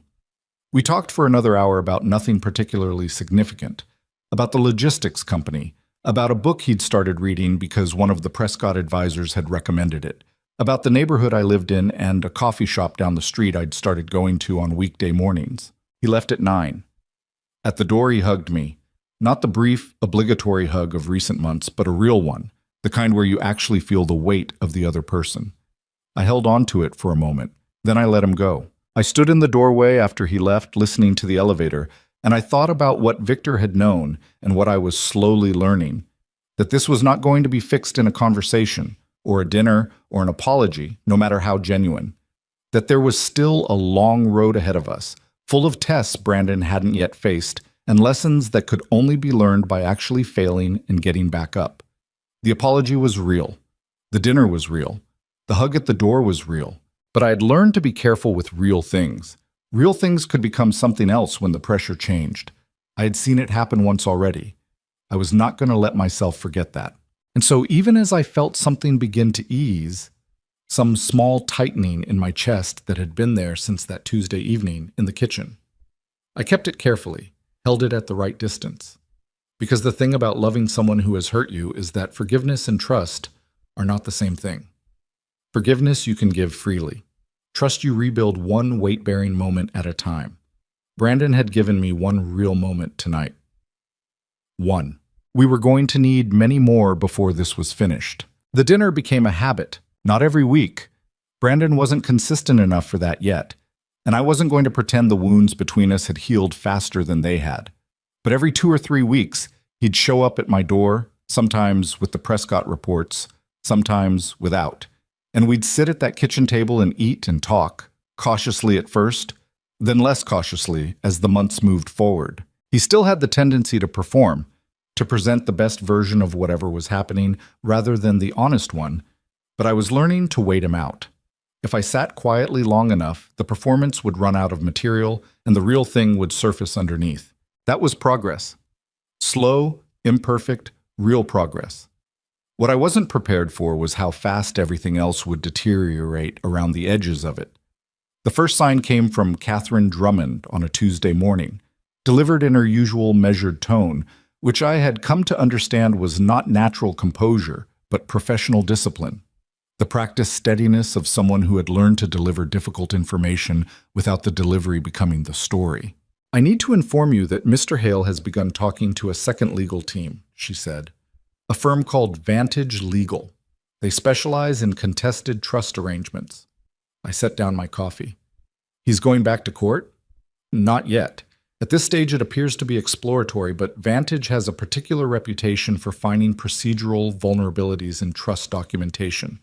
We talked for another hour about nothing particularly significant, about the logistics company, about a book he'd started reading because one of the Prescott advisors had recommended it, about the neighborhood I lived in and a coffee shop down the street I'd started going to on weekday mornings. He left at 9. At the door he hugged me, not the brief, obligatory hug of recent months, but a real one, the kind where you actually feel the weight of the other person. I held on to it for a moment, then I let him go. I stood in the doorway after he left, listening to the elevator, and I thought about what Victor had known and what I was slowly learning, that this was not going to be fixed in a conversation, or a dinner, or an apology, no matter how genuine, that there was still a long road ahead of us, full of tests Brandon hadn't yet faced, and lessons that could only be learned by actually failing and getting back up. The apology was real. The dinner was real. The hug at the door was real. But I had learned to be careful with real things. Real things could become something else when the pressure changed. I had seen it happen once already. I was not going to let myself forget that. And so even as I felt something begin to ease, some small tightening in my chest that had been there since that Tuesday evening in the kitchen, I kept it carefully, held it at the right distance. Because the thing about loving someone who has hurt you is that forgiveness and trust are not the same thing. Forgiveness you can give freely. Trust you rebuild one weight-bearing moment at a time. Brandon had given me one real moment tonight. 1. We were going to need many more before this was finished. The dinner became a habit, not every week. Brandon wasn't consistent enough for that yet, and I wasn't going to pretend the wounds between us had healed faster than they had. But every 2 or 3 weeks, he'd show up at my door, sometimes with the Prescott reports, sometimes without. And we'd sit at that kitchen table and eat and talk, cautiously at first, then less cautiously as the months moved forward. He still had the tendency to perform, to present the best version of whatever was happening rather than the honest one, but I was learning to wait him out. If I sat quietly long enough, the performance would run out of material and the real thing would surface underneath. That was progress. Slow, imperfect, real progress. What I wasn't prepared for was how fast everything else would deteriorate around the edges of it. The first sign came from Catherine Drummond on a Tuesday morning, delivered in her usual measured tone, which I had come to understand was not natural composure, but professional discipline. The practiced steadiness of someone who had learned to deliver difficult information without the delivery becoming the story. "I need to inform you that Mr. Hale has begun talking to a second legal team," she said. "A firm called Vantage Legal. They specialize in contested trust arrangements." I set down my coffee. "He's going back to court?" "Not yet. At this stage it appears to be exploratory, but Vantage has a particular reputation for finding procedural vulnerabilities in trust documentation.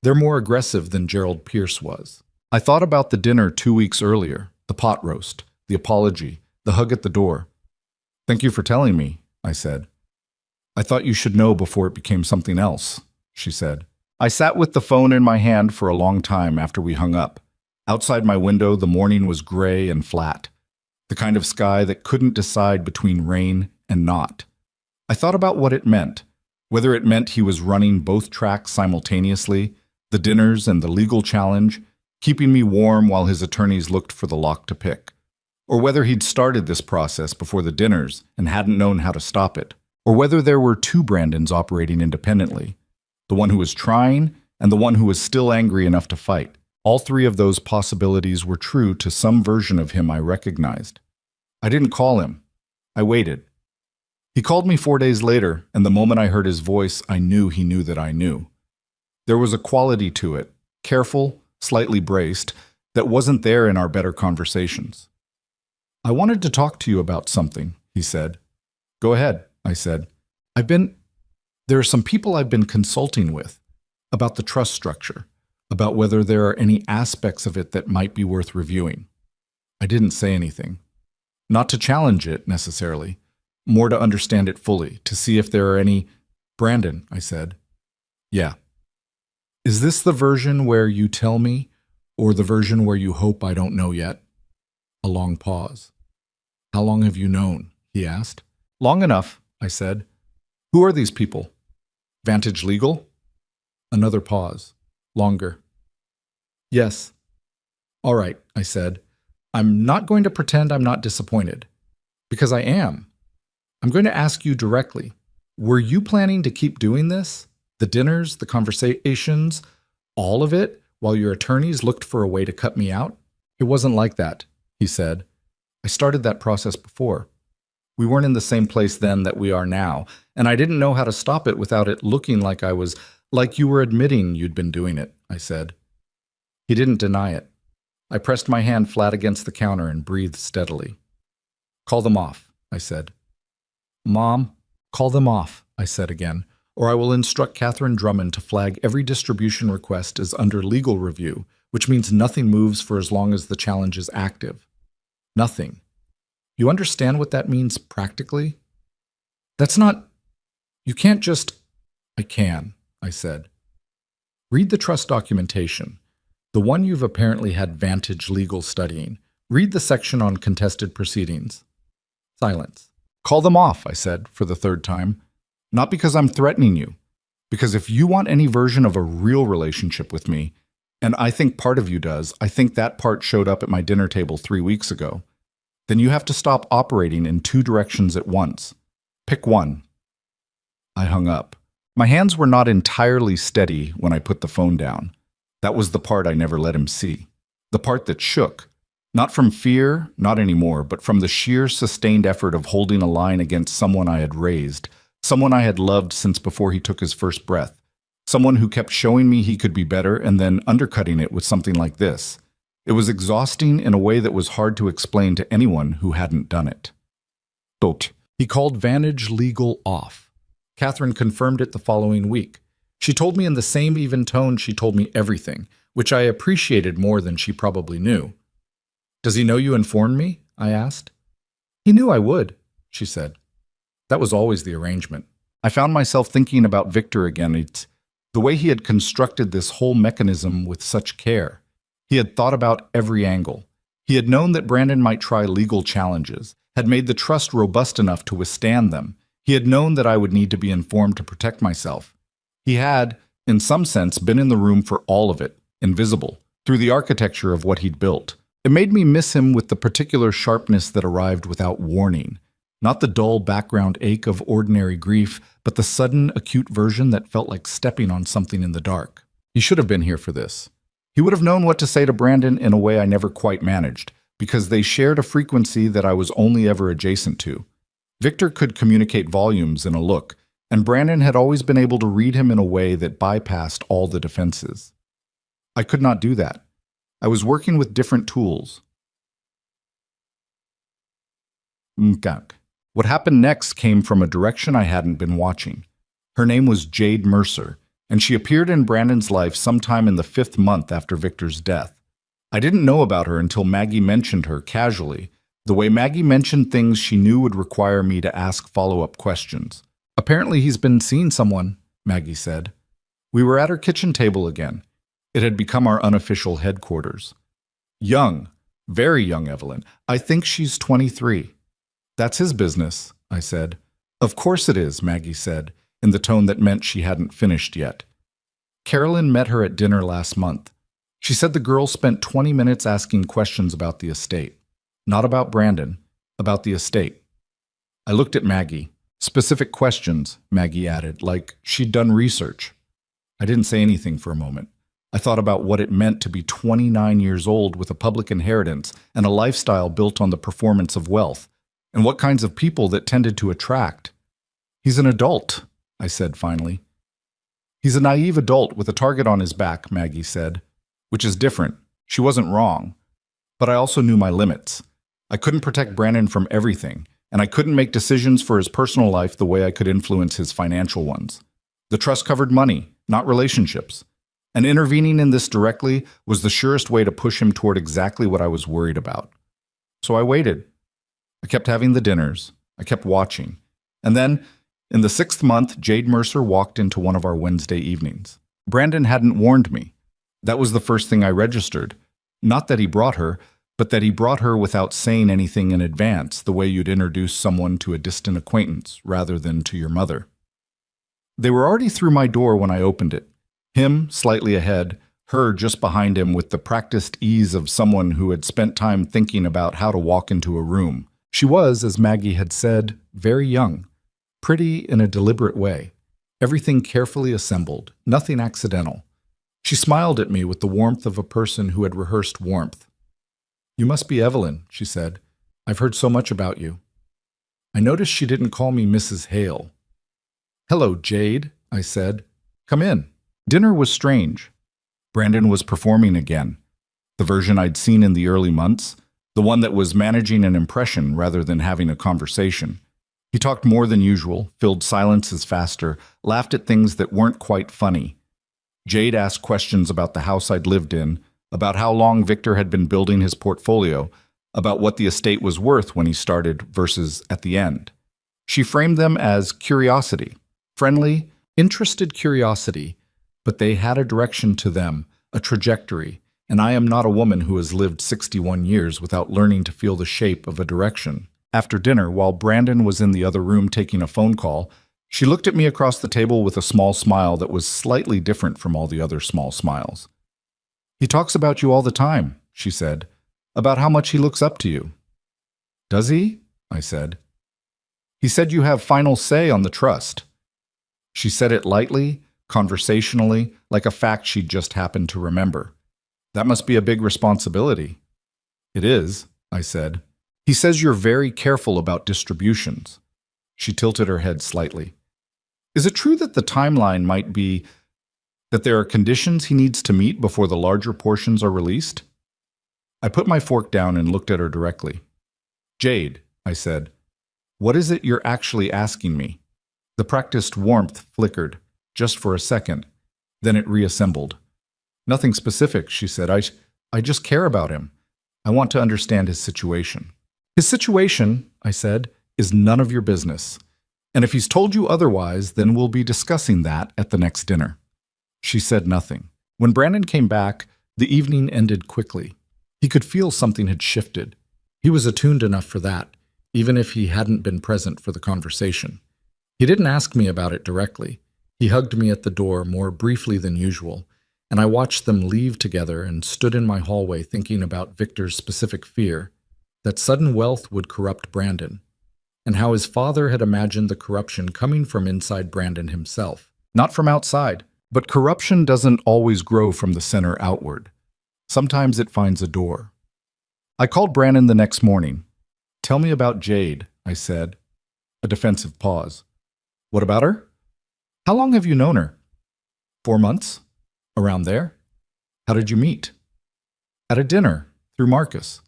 They're more aggressive than Gerald Pierce was." I thought about the dinner 2 weeks earlier, the pot roast, the apology, the hug at the door. "Thank you for telling me," I said. "I thought you should know before it became something else," she said. I sat with the phone in my hand for a long time after we hung up. Outside my window, the morning was gray and flat, the kind of sky that couldn't decide between rain and not. I thought about what it meant, whether it meant he was running both tracks simultaneously, the dinners and the legal challenge, keeping me warm while his attorneys looked for the lock to pick, or whether he'd started this process before the dinners and hadn't known how to stop it, or whether there were two Brandons operating independently, the one who was trying and the one who was still angry enough to fight. All three of those possibilities were true to some version of him I recognized. I didn't call him. I waited. He called me 4 days later, and the moment I heard his voice, I knew he knew that I knew. There was a quality to it, careful, slightly braced, that wasn't there in our better conversations. "I wanted to talk to you about something," he said. "Go ahead," I said. There are some people I've been consulting with about the trust structure, about whether there are any aspects of it that might be worth reviewing." I didn't say anything. Not to challenge it, necessarily. More to understand it fully, to see if there are any... "Brandon," I said. "Yeah." "Is this the version where you tell me, or the version where you hope I don't know yet?" A long pause. "How long have you known?" he asked. "Long enough," I said. "Who are these people? Vantage Legal?" Another pause. Longer. "Yes." "All right," I said. "I'm not going to pretend I'm not disappointed. Because I am. I'm going to ask you directly. Were you planning to keep doing this? The dinners, the conversations, all of it, while your attorneys looked for a way to cut me out?" "It wasn't like that," he said. "I started that process before. We weren't in the same place then that we are now, and I didn't know how to stop it without it looking like like you were admitting you'd been doing it," I said. He didn't deny it. I pressed my hand flat against the counter and breathed steadily. "Call them off," I said. "Mom, call them off," I said again, "or I will instruct Catherine Drummond to flag every distribution request as under legal review, which means nothing moves for as long as the challenge is active. Nothing. You understand what that means practically? That's not... You can't just..." "I can," I said. "Read the trust documentation, the one you've apparently had Vantage Legal studying. Read the section on contested proceedings." Silence. "Call them off," I said for the third time. "Not because I'm threatening you. Because if you want any version of a real relationship with me, and I think part of you does, I think that part showed up at my dinner table 3 weeks ago, then you have to stop operating in two directions at once. Pick one." I hung up. My hands were not entirely steady when I put the phone down. That was the part I never let him see. The part that shook. Not from fear, not anymore, but from the sheer sustained effort of holding a line against someone I had raised, someone I had loved since before he took his first breath, someone who kept showing me he could be better and then undercutting it with something like this. It was exhausting in a way that was hard to explain to anyone who hadn't done it. He called Vantage Legal off. Catherine confirmed it the following week. She told me in the same even tone she told me everything, which I appreciated more than she probably knew. "Does he know you informed me?" I asked. "He knew I would," she said. That was always the arrangement. I found myself thinking about Victor again. It's the way he had constructed this whole mechanism with such care. He had thought about every angle. He had known that Brandon might try legal challenges, had made the trust robust enough to withstand them. He had known that I would need to be informed to protect myself. He had, in some sense, been in the room for all of it, invisible, through the architecture of what he'd built. It made me miss him with the particular sharpness that arrived without warning, Not the dull background ache of ordinary grief, but the sudden, acute version that felt like stepping on something in the dark. He should have been here for this. He would have known what to say to Brandon in a way I never quite managed, because they shared a frequency that I was only ever adjacent to. Victor could communicate volumes in a look, and Brandon had always been able to read him in a way that bypassed all the defenses. I could not do that. I was working with different tools. Mkak. What happened next came from a direction I hadn't been watching. Her name was Jade Mercer, and she appeared in Brandon's life sometime in the 5th month after Victor's death. I didn't know about her until Maggie mentioned her casually, the way Maggie mentioned things she knew would require me to ask follow-up questions. Apparently he's been seeing someone, Maggie said. We were at her kitchen table again. It had become our unofficial headquarters. Young, very young Evelyn. I think she's 23. That's his business, I said. Of course it is, Maggie said, in the tone that meant she hadn't finished yet. Carolyn met her at dinner last month. She said the girl spent 20 minutes asking questions about the estate. Not about Brandon, about the estate. I looked at Maggie. Specific questions, Maggie added, like she'd done research. I didn't say anything for a moment. I thought about what it meant to be 29 years old with a public inheritance and a lifestyle built on the performance of wealth, and what kinds of people that tended to attract. He's an adult, I said finally. He's a naive adult with a target on his back, Maggie said, which is different. She wasn't wrong. But I also knew my limits. I couldn't protect Brandon from everything, and I couldn't make decisions for his personal life the way I could influence his financial ones. The trust covered money, not relationships. And intervening in this directly was the surest way to push him toward exactly what I was worried about. So I waited. I kept having the dinners. I kept watching. And then, in the 6th month, Jade Mercer walked into one of our Wednesday evenings. Brandon hadn't warned me. That was the first thing I registered. Not that he brought her, but that he brought her without saying anything in advance, the way you'd introduce someone to a distant acquaintance rather than to your mother. They were already through my door when I opened it. Him slightly ahead, her just behind him with the practiced ease of someone who had spent time thinking about how to walk into a room. She was, as Maggie had said, very young, pretty in a deliberate way, everything carefully assembled, nothing accidental. She smiled at me with the warmth of a person who had rehearsed warmth. You must be Evelyn, she said. I've heard so much about you. I noticed she didn't call me Mrs. Hale. Hello, Jade, I said. Come in. Dinner was strange. Brandon was performing again, the version I'd seen in the early months, the one that was managing an impression rather than having a conversation. He talked more than usual, filled silences faster, laughed at things that weren't quite funny. Jade asked questions about the house I'd lived in, about how long Victor had been building his portfolio, about what the estate was worth when he started versus at the end. She framed them as curiosity, friendly, interested curiosity, but they had a direction to them, a trajectory, and I am not a woman who has lived 61 years without learning to feel the shape of a direction. After dinner, while Brandon was in the other room taking a phone call, she looked at me across the table with a small smile that was slightly different from all the other small smiles. He talks about you all the time, she said, about how much he looks up to you. Does he? I said. He said you have final say on the trust. She said it lightly, conversationally, like a fact she'd just happened to remember. That must be a big responsibility. It is, I said. He says you're very careful about distributions. She tilted her head slightly. Is it true that the timeline might be that there are conditions he needs to meet before the larger portions are released? I put my fork down and looked at her directly. Jade, I said, what is it you're actually asking me? The practiced warmth flickered, just for a second. Then it reassembled. Nothing specific, she said. I just care about him. I want to understand his situation. His situation, I said, is none of your business. And if he's told you otherwise, then we'll be discussing that at the next dinner. She said nothing. When Brandon came back, the evening ended quickly. He could feel something had shifted. He was attuned enough for that, even if he hadn't been present for the conversation. He didn't ask me about it directly. He hugged me at the door more briefly than usual, and I watched them leave together and stood in my hallway thinking about Victor's specific fear, that sudden wealth would corrupt Brandon. and how his father had imagined the corruption coming from inside Brandon himself, not from outside. But corruption doesn't always grow from the center outward. Sometimes it finds a door. I called Brandon the next morning. "Tell me about Jade," I said. A defensive pause. "What about her? How long have you known her?" 4 months? Around there? How did you meet? At a dinner, through Marcus.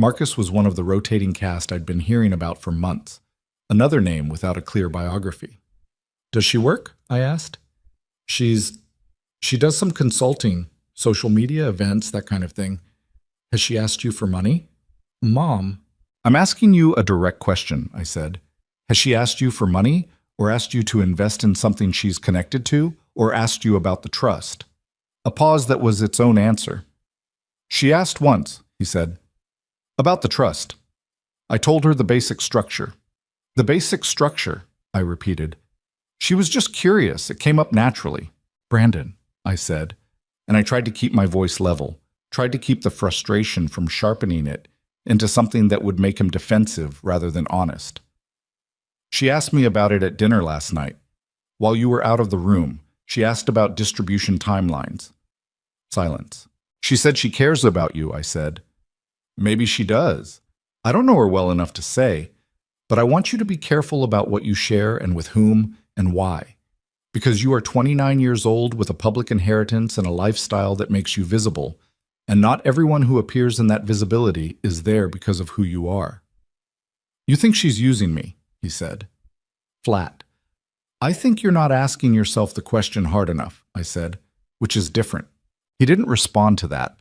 Marcus was one of the rotating cast I'd been hearing about for months, another name without a clear biography. "Does she work?" I asked. She does some consulting, social media, events, that kind of thing. Has she asked you for money?" "Mom." "I'm asking you a direct question," I said. "Has she asked you for money, or asked you to invest in something she's connected to, or asked you about the trust?" A pause that was its own answer. "She asked once," he said. "About the trust." I told her the basic structure. "The basic structure," I repeated. She was just curious. It came up naturally. "Brandon," I said, and I tried to keep my voice level, tried to keep the frustration from sharpening it into something that would make him defensive rather than honest. "She asked me about it at dinner last night. While you were out of the room, she asked about distribution timelines." Silence. "She said she cares about you," I said. "Maybe she does. I don't know her well enough to say, but I want you to be careful about what you share and with whom and why. Because you are 29 years old with a public inheritance and a lifestyle that makes you visible, and not everyone who appears in that visibility is there because of who you are." "You think she's using me," he said. Flat. "I think you're not asking yourself the question hard enough," I said, which is different. He didn't respond to that.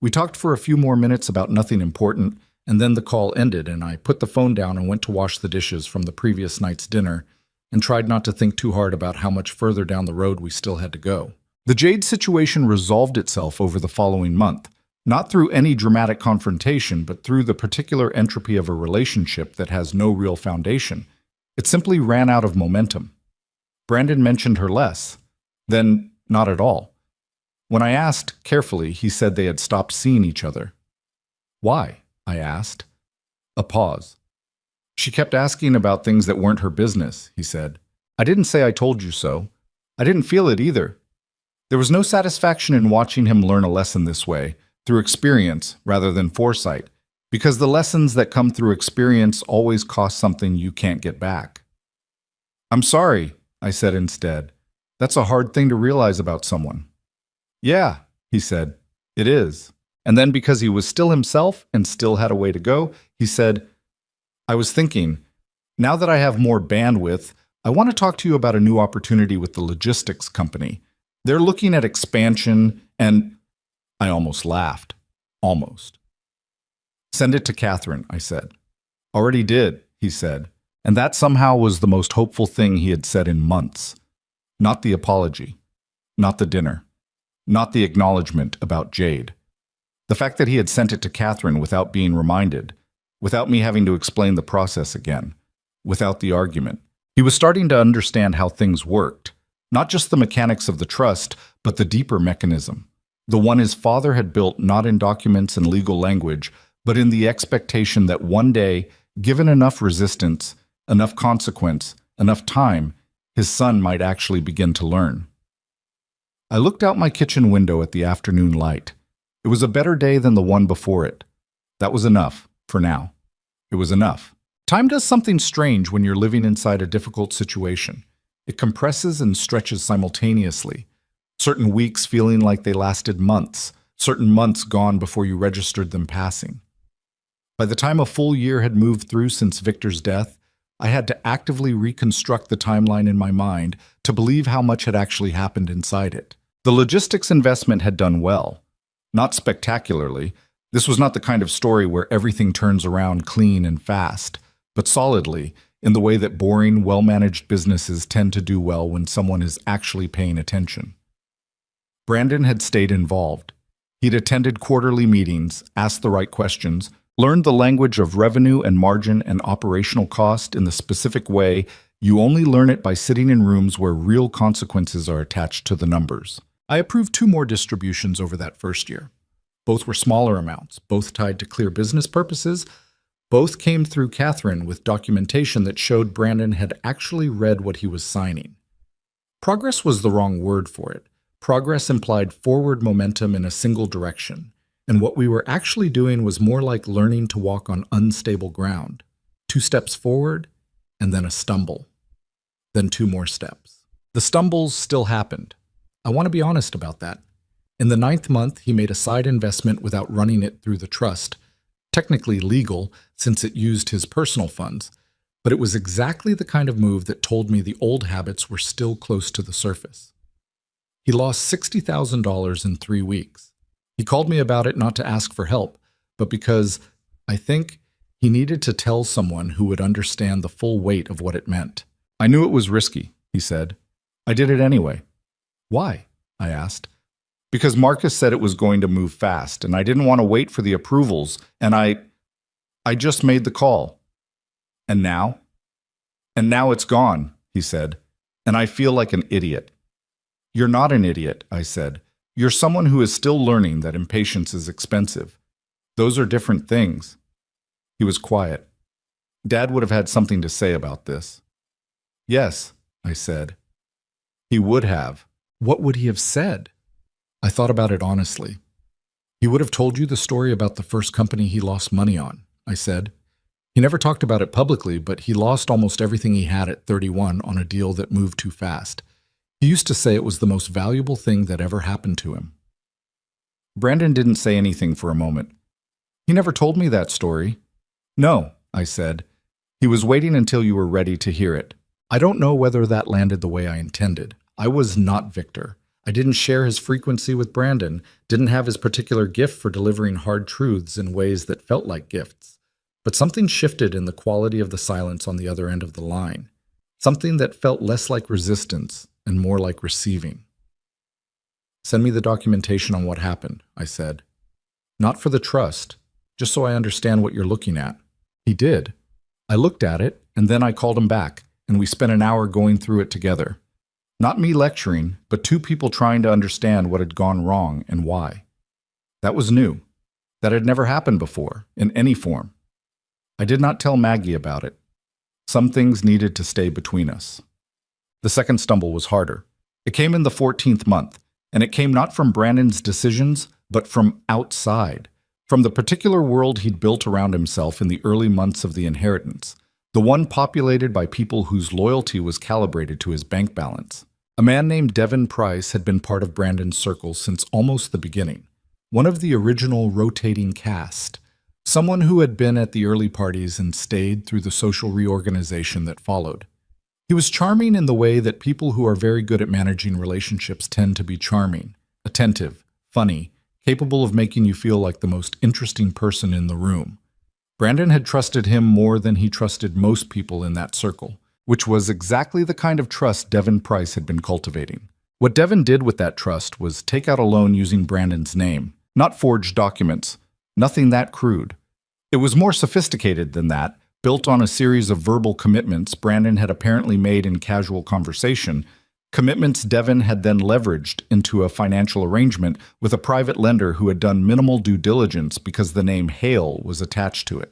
We talked for a few more minutes about nothing important, and then the call ended and I put the phone down and went to wash the dishes from the previous night's dinner and tried not to think too hard about how much further down the road we still had to go. The Jade situation resolved itself over the following month, not through any dramatic confrontation, but through the particular entropy of a relationship that has no real foundation. It simply ran out of momentum. Brandon mentioned her less, then not at all. When I asked carefully, he said they had stopped seeing each other. "Why?" I asked. A pause. "She kept asking about things that weren't her business," he said. "I didn't say I told you so. I didn't feel it either." There was no satisfaction in watching him learn a lesson this way, through experience rather than foresight, because the lessons that come through experience always cost something you can't get back. "I'm sorry," I said instead. "That's a hard thing to realize about someone." "Yeah," he said, "it is." And then because he was still himself and still had a way to go, he said, "I was thinking, now that I have more bandwidth, I want to talk to you about a new opportunity with the logistics company. They're looking at expansion and—" I almost laughed. Almost. "Send it to Catherine," I said. "Already did," he said, and that somehow was the most hopeful thing he had said in months. Not the apology. Not the dinner. Not the acknowledgement about Jade. The fact that he had sent it to Catherine without being reminded, without me having to explain the process again, without the argument. He was starting to understand how things worked, not just the mechanics of the trust, but the deeper mechanism, the one his father had built not in documents and legal language, but in the expectation that one day, given enough resistance, enough consequence, enough time, his son might actually begin to learn. I looked out my kitchen window at the afternoon light. It was a better day than the one before it. That was enough, for now. It was enough. Time does something strange when you're living inside a difficult situation. It compresses and stretches simultaneously. Certain weeks feeling like they lasted months, certain months gone before you registered them passing. By the time a full year had moved through since Victor's death, I had to actively reconstruct the timeline in my mind to believe how much had actually happened inside it. The logistics investment had done well. Not spectacularly. This was not the kind of story where everything turns around clean and fast, but solidly, in the way that boring, well-managed businesses tend to do well when someone is actually paying attention. Brandon had stayed involved. He'd attended quarterly meetings, asked the right questions, learned the language of revenue and margin and operational cost in the specific way you only learn it by sitting in rooms where real consequences are attached to the numbers. I approved 2 more distributions over that first year. Both were smaller amounts, both tied to clear business purposes, Both came through Catherine with documentation that showed Brandon had actually read what he was signing. Progress was the wrong word for it. Progress implied forward momentum in a single direction, and what we were actually doing was more like learning to walk on unstable ground. 2 steps forward, and then a stumble. Then 2 more steps. The stumbles still happened. I want to be honest about that. In the 9th month, he made a side investment without running it through the trust, technically legal since it used his personal funds, but it was exactly the kind of move that told me the old habits were still close to the surface. He lost $60,000 in 3 weeks. He called me about it not to ask for help, but because, I think, he needed to tell someone who would understand the full weight of what it meant. I knew it was risky, he said. I did it anyway. Why? I asked. Because Marcus said it was going to move fast, and I didn't want to wait for the approvals, and I just made the call. And now? And now it's gone, he said, and I feel like an idiot. You're not an idiot, I said. You're someone who is still learning that impatience is expensive. Those are different things. He was quiet. Dad would have had something to say about this. Yes, I said. He would have. What would he have said? I thought about it honestly. He would have told you the story about the first company he lost money on, I said. He never talked about it publicly, but he lost almost everything he had at 31 on a deal that moved too fast. He used to say it was the most valuable thing that ever happened to him. Brandon didn't say anything for a moment. He never told me that story. No, I said. He was waiting until you were ready to hear it. I don't know whether that landed the way I intended. I was not Victor. I didn't share his frequency with Brandon, didn't have his particular gift for delivering hard truths in ways that felt like gifts. But something shifted in the quality of the silence on the other end of the line. Something that felt less like resistance and more like receiving. Send me the documentation on what happened, I said. Not for the trust, just so I understand what you're looking at. He did. I looked at it, and then I called him back, and we spent an hour going through it together. Not me lecturing, but 2 people trying to understand what had gone wrong and why. That was new. That had never happened before, in any form. I did not tell Maggie about it. Some things needed to stay between us. The second stumble was harder. It came in the 14th month, and it came not from Brandon's decisions, but from outside, from the particular world he'd built around himself in the early months of the inheritance, the one populated by people whose loyalty was calibrated to his bank balance. A man named Devin Price had been part of Brandon's circle since almost the beginning, one of the original rotating cast, someone who had been at the early parties and stayed through the social reorganization that followed. He was charming in the way that people who are very good at managing relationships tend to be charming, attentive, funny, capable of making you feel like the most interesting person in the room. Brandon had trusted him more than he trusted most people in that circle, which was exactly the kind of trust Devin Price had been cultivating. What Devin did with that trust was take out a loan using Brandon's name, not forged documents, nothing that crude. It was more sophisticated than that, built on a series of verbal commitments Brandon had apparently made in casual conversation, commitments Devin had then leveraged into a financial arrangement with a private lender who had done minimal due diligence because the name Hale was attached to it.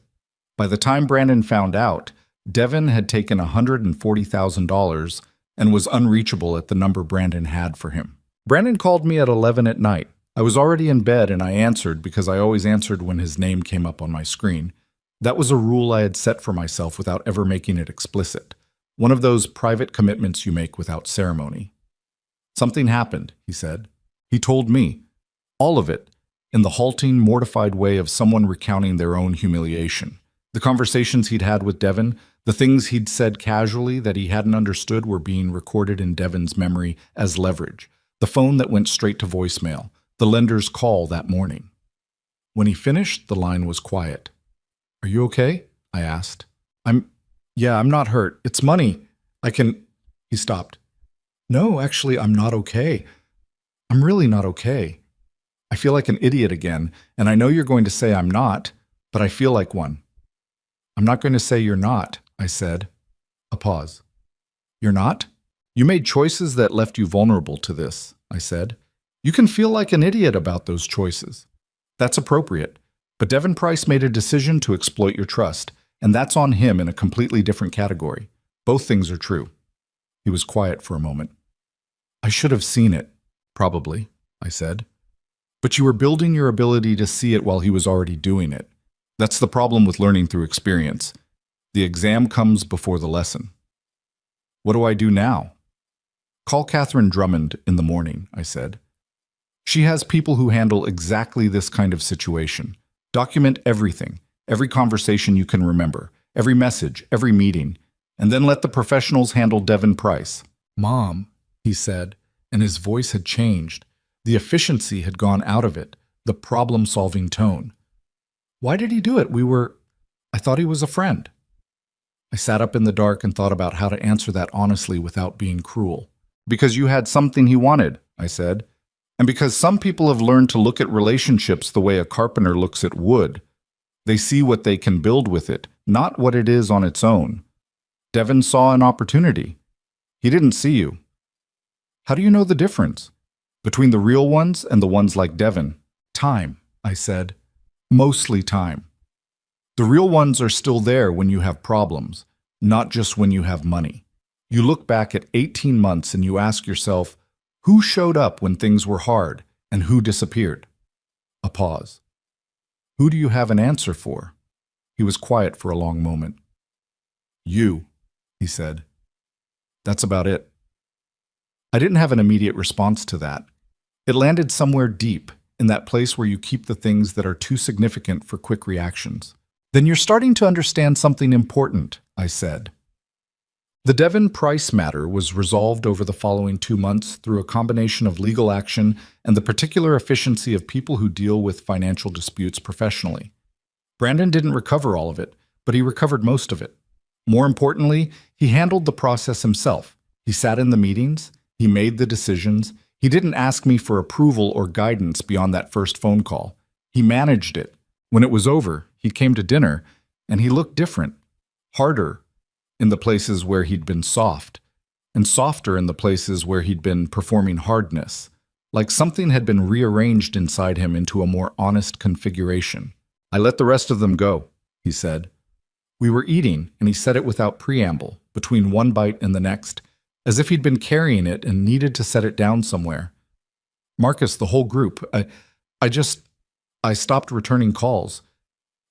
By the time Brandon found out, Devin had taken $140,000 and was unreachable at the number Brandon had for him. Brandon called me at 11 at night. I was already in bed and I answered because I always answered when his name came up on my screen. That was a rule I had set for myself without ever making it explicit. One of those private commitments you make without ceremony. Something happened, he said. He told me. All of it, in the halting, mortified way of someone recounting their own humiliation. The conversations he'd had with Devin, the things he'd said casually that he hadn't understood were being recorded in Devin's memory as leverage. The phone that went straight to voicemail. The lender's call that morning. When he finished, the line was quiet. Are you okay? I asked. I'm not hurt. It's money. He stopped. No, actually, I'm not okay. I'm really not okay. I feel like an idiot again, and I know you're going to say I'm not, but I feel like one. I'm not going to say you're not, I said. A pause. You're not? You made choices that left you vulnerable to this, I said. You can feel like an idiot about those choices. That's appropriate. But Devin Price made a decision to exploit your trust, and that's on him in a completely different category. Both things are true. He was quiet for a moment. I should have seen it, probably, I said. But you were building your ability to see it while he was already doing it. That's the problem with learning through experience. The exam comes before the lesson. What do I do now? Call Catherine Drummond in the morning, I said. She has people who handle exactly this kind of situation. Document everything, every conversation you can remember, every message, every meeting, and then let the professionals handle Devin Price. Mom, he said, and his voice had changed. The efficiency had gone out of it, the problem-solving tone. Why did he do it? I thought he was a friend. I sat up in the dark and thought about how to answer that honestly without being cruel. Because you had something he wanted, I said. And because some people have learned to look at relationships the way a carpenter looks at wood. They see what they can build with it, not what it is on its own. Devin saw an opportunity. He didn't see you. How do you know the difference between the real ones and the ones like Devin? Time, I said. Mostly time. The real ones are still there when you have problems, not just when you have money. You look back at 18 months and you ask yourself, who showed up when things were hard and who disappeared? A pause. Who do you have an answer for? He was quiet for a long moment. You, he said. That's about it. I didn't have an immediate response to that. It landed somewhere deep, in that place where you keep the things that are too significant for quick reactions. Then you're starting to understand something important, I said. The Devin Price matter was resolved over the following 2 months through a combination of legal action and the particular efficiency of people who deal with financial disputes professionally. Brandon didn't recover all of it, but he recovered most of it. More importantly, he handled the process himself. He sat in the meetings, he made the decisions, he didn't ask me for approval or guidance beyond that first phone call. He managed it. When it was over, he came to dinner, and he looked different, harder in the places where he'd been soft, and softer in the places where he'd been performing hardness, like something had been rearranged inside him into a more honest configuration. I let the rest of them go, he said. We were eating, and he said it without preamble, between one bite and the next, as if he'd been carrying it and needed to set it down somewhere. Marcus, the whole group, I stopped returning calls.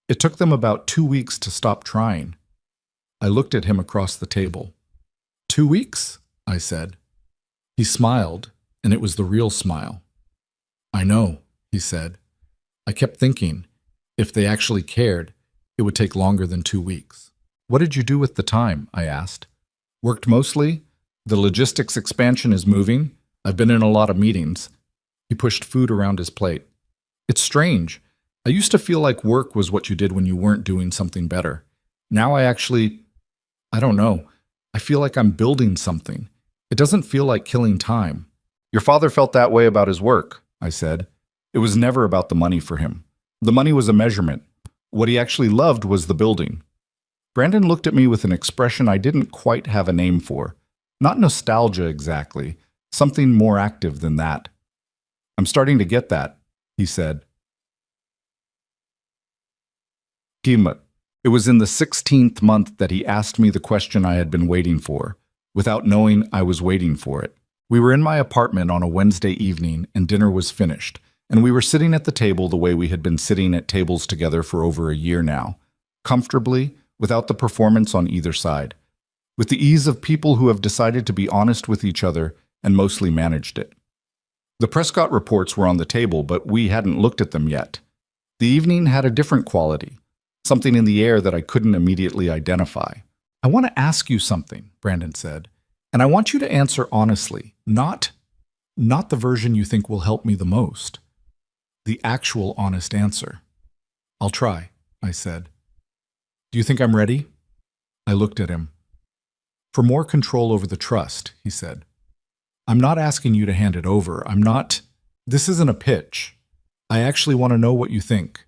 It took them about 2 weeks to stop trying. I looked at him across the table. 2 weeks? I said. He smiled, and it was the real smile. I know, he said. I kept thinking, if they actually cared, it would take longer than 2 weeks. What did you do with the time? I asked. Worked mostly. The logistics expansion is moving. I've been in a lot of meetings. He pushed food around his plate. It's strange. I used to feel like work was what you did when you weren't doing something better. Now I don't know. I feel like I'm building something. It doesn't feel like killing time. Your father felt that way about his work, I said. It was never about the money for him. The money was a measurement. What he actually loved was the building. Brandon looked at me with an expression I didn't quite have a name for. Not nostalgia exactly, something more active than that. I'm starting to get that, he said. It was in the 16th month that he asked me the question I had been waiting for, without knowing I was waiting for it. We were in my apartment on a Wednesday evening, and dinner was finished, and we were sitting at the table the way we had been sitting at tables together for over a year now, comfortably, without the performance on either side, with the ease of people who have decided to be honest with each other and mostly managed it. The Prescott reports were on the table, but we hadn't looked at them yet. The evening had a different quality, something in the air that I couldn't immediately identify. I want to ask you something, Brandon said, and I want you to answer honestly, not the version you think will help me the most. The actual honest answer. I'll try, I said. Do you think I'm ready? I looked at him. For more control over the trust, he said. I'm not asking you to hand it over. This isn't a pitch. I actually want to know what you think.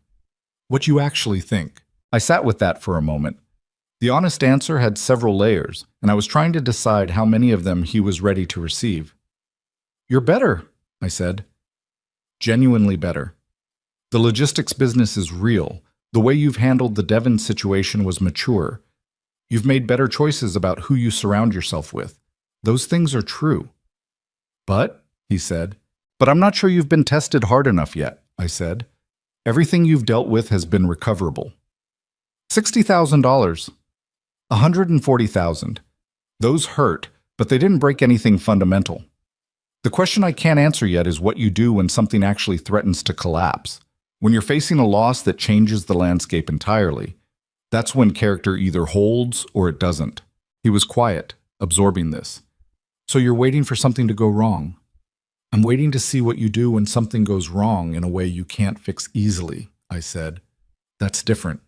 What you actually think. I sat with that for a moment. The honest answer had several layers, and I was trying to decide how many of them he was ready to receive. You're better, I said. Genuinely better. The logistics business is real. The way you've handled the Devon situation was mature. You've made better choices about who you surround yourself with. Those things are true. But, he said, but I'm not sure you've been tested hard enough yet, I said. Everything you've dealt with has been recoverable. $60,000. $140,000. Those hurt, but they didn't break anything fundamental. The question I can't answer yet is what you do when something actually threatens to collapse. When you're facing a loss that changes the landscape entirely, that's when character either holds or it doesn't. He was quiet, absorbing this. So you're waiting for something to go wrong. I'm waiting to see what you do when something goes wrong in a way you can't fix easily, I said. That's different.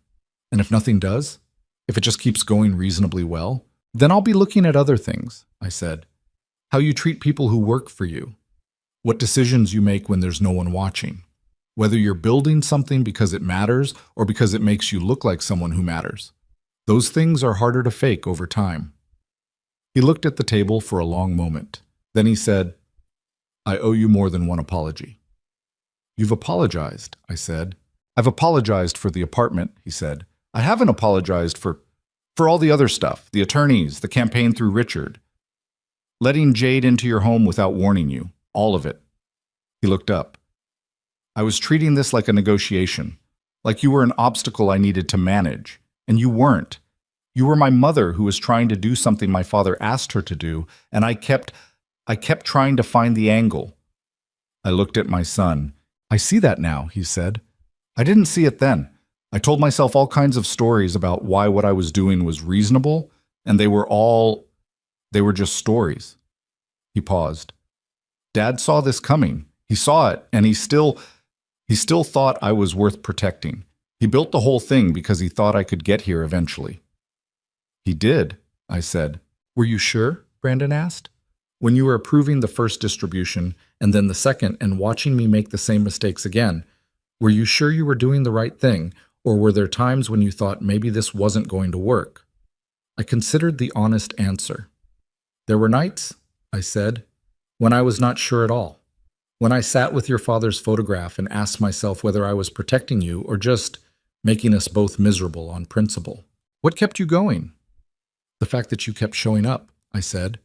And if nothing does, if it just keeps going reasonably well, then I'll be looking at other things, I said. How you treat people who work for you. What decisions you make when there's no one watching. Whether you're building something because it matters or because it makes you look like someone who matters. Those things are harder to fake over time. He looked at the table for a long moment. Then he said, I owe you more than one apology. You've apologized, I said. I've apologized for the apartment, he said. I haven't apologized for all the other stuff, the attorneys, the campaign through Richard. Letting Jade into your home without warning you, all of it. He looked up. I was treating this like a negotiation, like you were an obstacle I needed to manage, and you weren't. You were my mother who was trying to do something my father asked her to do, and I kept trying to find the angle. I looked at my son. I see that now, he said. I didn't see it then. I told myself all kinds of stories about why what I was doing was reasonable, and they were just stories. He paused. Dad saw this coming. He saw it, and he still thought I was worth protecting. He built the whole thing because he thought I could get here eventually. He did, I said. Were you sure? Brandon asked. When you were approving the first distribution and then the second and watching me make the same mistakes again, were you sure you were doing the right thing, or were there times when you thought maybe this wasn't going to work? I considered the honest answer. There were nights, I said, when I was not sure at all. When I sat with your father's photograph and asked myself whether I was protecting you or just making us both miserable on principle. What kept you going? The fact that you kept showing up, I said.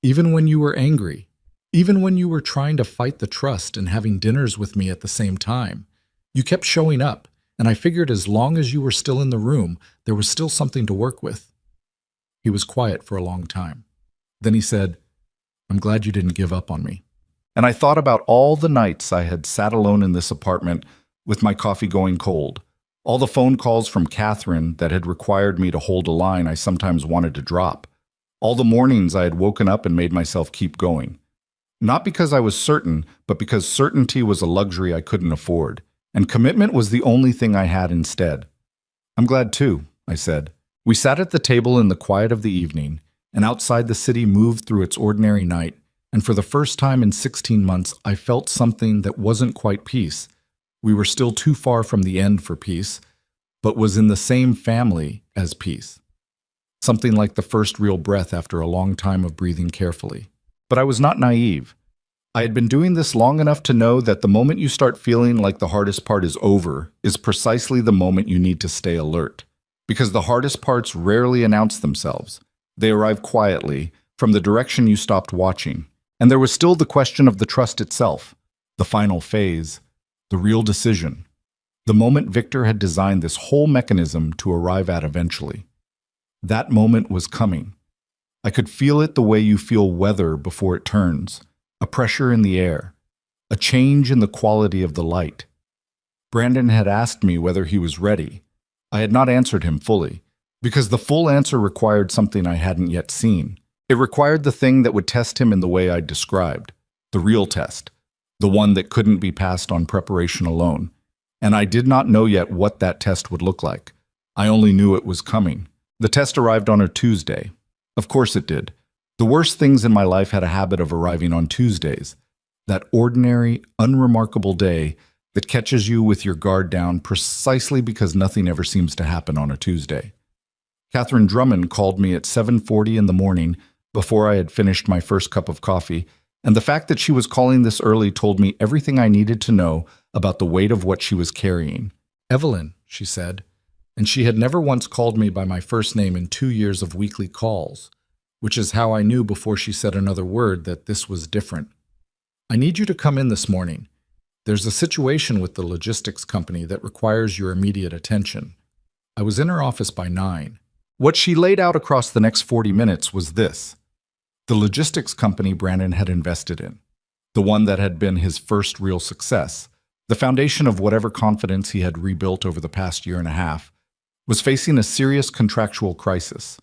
Even when you were angry, even when you were trying to fight the trust and having dinners with me at the same time, you kept showing up, and I figured as long as you were still in the room, there was still something to work with. He was quiet for a long time. Then he said, I'm glad you didn't give up on me. And I thought about all the nights I had sat alone in this apartment with my coffee going cold, all the phone calls from Catherine that had required me to hold a line I sometimes wanted to drop, all the mornings I had woken up and made myself keep going. Not because I was certain, but because certainty was a luxury I couldn't afford, and commitment was the only thing I had instead. I'm glad too, I said. We sat at the table in the quiet of the evening, and outside the city moved through its ordinary night, and for the first time in 16 months, I felt something that wasn't quite peace. We were still too far from the end for peace, but was in the same family as peace. Something like the first real breath after a long time of breathing carefully. But I was not naive. I had been doing this long enough to know that the moment you start feeling like the hardest part is over is precisely the moment you need to stay alert. Because the hardest parts rarely announce themselves. They arrive quietly, from the direction you stopped watching. And there was still the question of the trust itself, the final phase, the real decision, the moment Victor had designed this whole mechanism to arrive at eventually. That moment was coming. I could feel it the way you feel weather before it turns, a pressure in the air, a change in the quality of the light. Brandon had asked me whether he was ready. I had not answered him fully, because the full answer required something I hadn't yet seen. It required the thing that would test him in the way I'd described, the real test, the one that couldn't be passed on preparation alone. And I did not know yet what that test would look like. I only knew it was coming. The test arrived on a Tuesday. Of course it did. The worst things in my life had a habit of arriving on Tuesdays. That ordinary, unremarkable day that catches you with your guard down precisely because nothing ever seems to happen on a Tuesday. Catherine Drummond called me at 7:40 in the morning before I had finished my first cup of coffee And the fact that she was calling this early told me everything I needed to know about the weight of what she was carrying. "Evelyn," she said, and she had never once called me by my first name in 2 years of weekly calls, which is how I knew before she said another word that this was different. "I need you to come in this morning. There's a situation with the logistics company that requires your immediate attention." I was in her office by 9. What she laid out across the next 40 minutes was this: the logistics company Brandon had invested in, the one that had been his first real success, the foundation of whatever confidence he had rebuilt over the past year and a half, was facing a serious contractual crisis.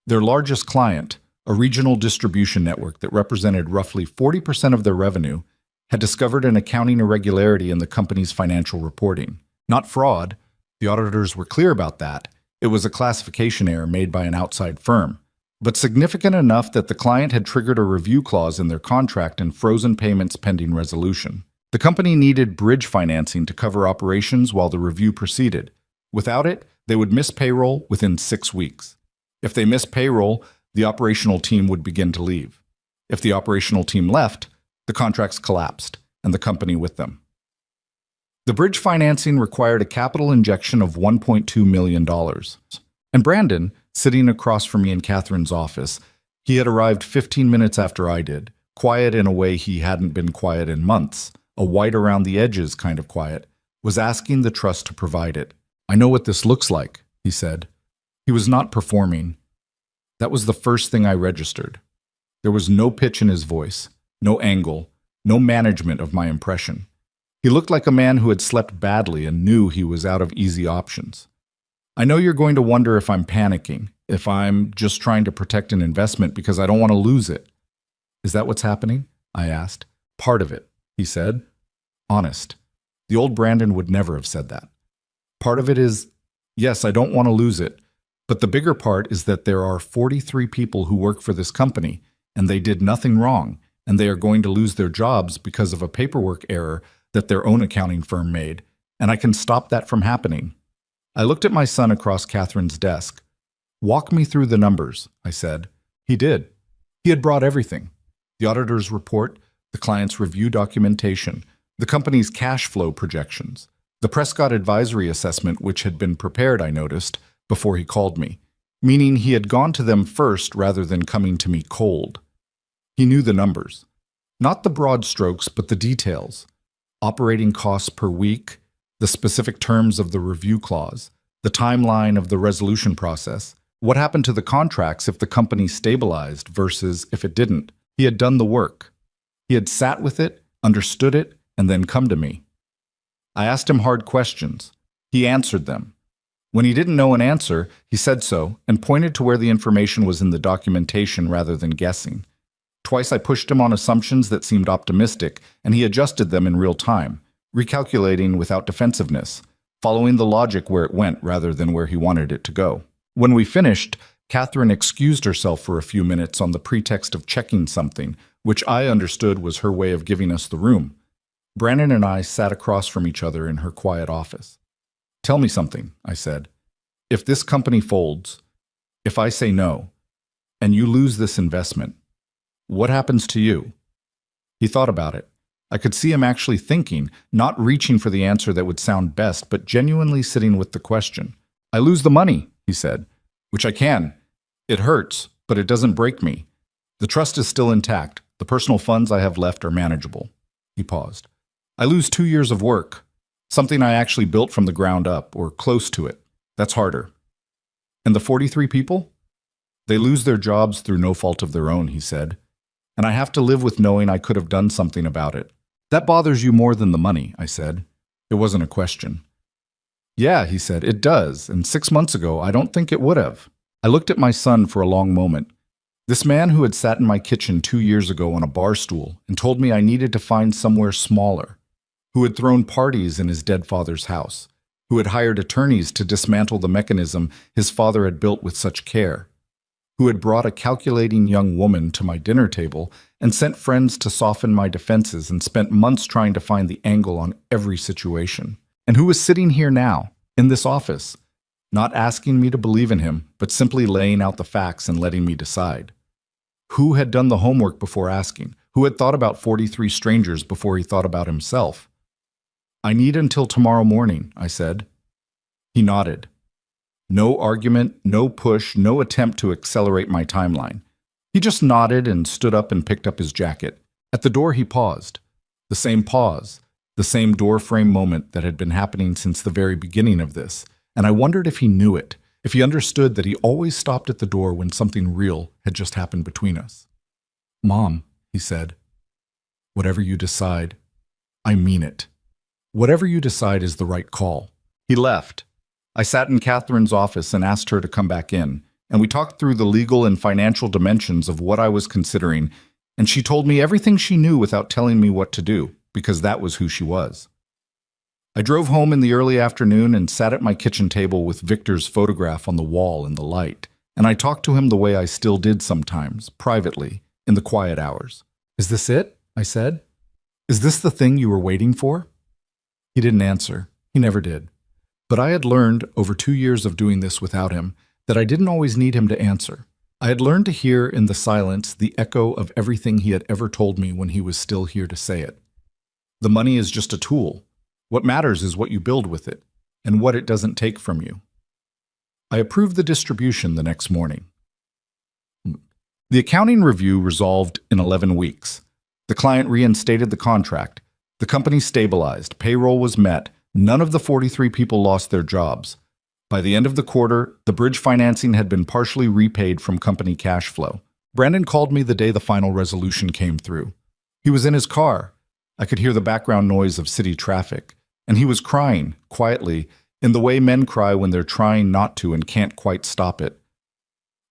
Their largest client, a regional distribution network that represented roughly 40% of their revenue, had discovered an accounting irregularity in the company's financial reporting. Not fraud, the auditors were clear about that. It was a classification error made by an outside firm, but significant enough that the client had triggered a review clause in their contract and frozen payments pending resolution. The company needed bridge financing to cover operations while the review proceeded. Without it, they would miss payroll within 6 weeks. If they missed payroll, the operational team would begin to leave. If the operational team left, the contracts collapsed, and the company with them. The bridge financing required a capital injection of $1.2 million. And Brandon, sitting across from me in Catherine's office, he had arrived 15 minutes after I did, quiet in a way he hadn't been quiet in months, a white around the edges kind of quiet, was asking the trust to provide it. "I know what this looks like," he said. He was not performing. That was the first thing I registered. There was no pitch in his voice, no angle, no management of my impression. He looked like a man who had slept badly and knew he was out of easy options. "I know you're going to wonder if I'm panicking, if I'm just trying to protect an investment because I don't want to lose it." "Is that what's happening?" I asked. "Part of it," he said. Honest. The old Brandon would never have said that. "Part of it is, yes, I don't want to lose it, but the bigger part is that there are 43 people who work for this company, and they did nothing wrong, and they are going to lose their jobs because of a paperwork error that their own accounting firm made, and I can stop that from happening." I looked at my son across Catherine's desk. "Walk me through the numbers," I said. He did. He had brought everything: the auditor's report, the client's review documentation, the company's cash flow projections, the Prescott advisory assessment which had been prepared, I noticed, before he called me, meaning he had gone to them first rather than coming to me cold. He knew the numbers. Not the broad strokes, but the details. Operating costs per week, the specific terms of the review clause, the timeline of the resolution process, what happened to the contracts if the company stabilized versus if it didn't. He had done the work. He had sat with it, understood it, and then come to me. I asked him hard questions. He answered them. When he didn't know an answer, he said so and pointed to where the information was in the documentation rather than guessing. Twice I pushed him on assumptions that seemed optimistic, and he adjusted them in real time, recalculating without defensiveness, following the logic where it went rather than where he wanted it to go. When we finished, Catherine excused herself for a few minutes on the pretext of checking something, which I understood was her way of giving us the room. Brandon and I sat across from each other in her quiet office. "Tell me something," I said. "If this company folds, if I say no, and you lose this investment, what happens to you?" He thought about it. I could see him actually thinking, not reaching for the answer that would sound best, but genuinely sitting with the question. "I lose the money," he said, "which I can. It hurts, but it doesn't break me. The trust is still intact. The personal funds I have left are manageable." He paused. "I lose 2 years of work, something I actually built from the ground up, or close to it. That's harder." "And the 43 people?" "They lose their jobs through no fault of their own," he said. "And I have to live with knowing I could have done something about it." "That bothers you more than the money," I said. It wasn't a question. "Yeah," he said, "it does, and 6 months ago I don't think it would have." I looked at my son for a long moment. This man who had sat in my kitchen 2 years ago on a bar stool and told me I needed to find somewhere smaller, who had thrown parties in his dead father's house, who had hired attorneys to dismantle the mechanism his father had built with such care, who had brought a calculating young woman to my dinner table and sent friends to soften my defenses and spent months trying to find the angle on every situation, and who was sitting here now, in this office, not asking me to believe in him, but simply laying out the facts and letting me decide. Who had done the homework before asking? who had thought about 43 strangers before he thought about himself. "I need until tomorrow morning," I said. He nodded. No argument, no push, no attempt to accelerate my timeline. He just nodded and stood up and picked up his jacket. At the door he paused. The same pause, the same doorframe moment that had been happening since the very beginning of this, and I wondered if he knew it, if he understood that he always stopped at the door when something real had just happened between us. "Mom," he said, "whatever you decide, I mean it. Whatever you decide is the right call." He left. I sat in Catherine's office and asked her to come back in, and we talked through the legal and financial dimensions of what I was considering, and she told me everything she knew without telling me what to do, because that was who she was. I drove home in the early afternoon and sat at my kitchen table with Victor's photograph on the wall in the light, and I talked to him the way I still did sometimes, privately, in the quiet hours. "Is this it?" I said. "Is this the thing you were waiting for?" He didn't answer. He never did. But I had learned, over 2 years of doing this without him, that I didn't always need him to answer. I had learned to hear in the silence the echo of everything he had ever told me when he was still here to say it. The money is just a tool. What matters is what you build with it, and what it doesn't take from you. I approved the distribution the next morning. The accounting review resolved in 11 weeks. The client reinstated the contract. The company stabilized. Payroll was met. None of the 43 people lost their jobs. By the end of the quarter, the bridge financing had been partially repaid from company cash flow. Brandon called me the day the final resolution came through. He was in his car. I could hear the background noise of city traffic. And he was crying, quietly, in the way men cry when they're trying not to and can't quite stop it.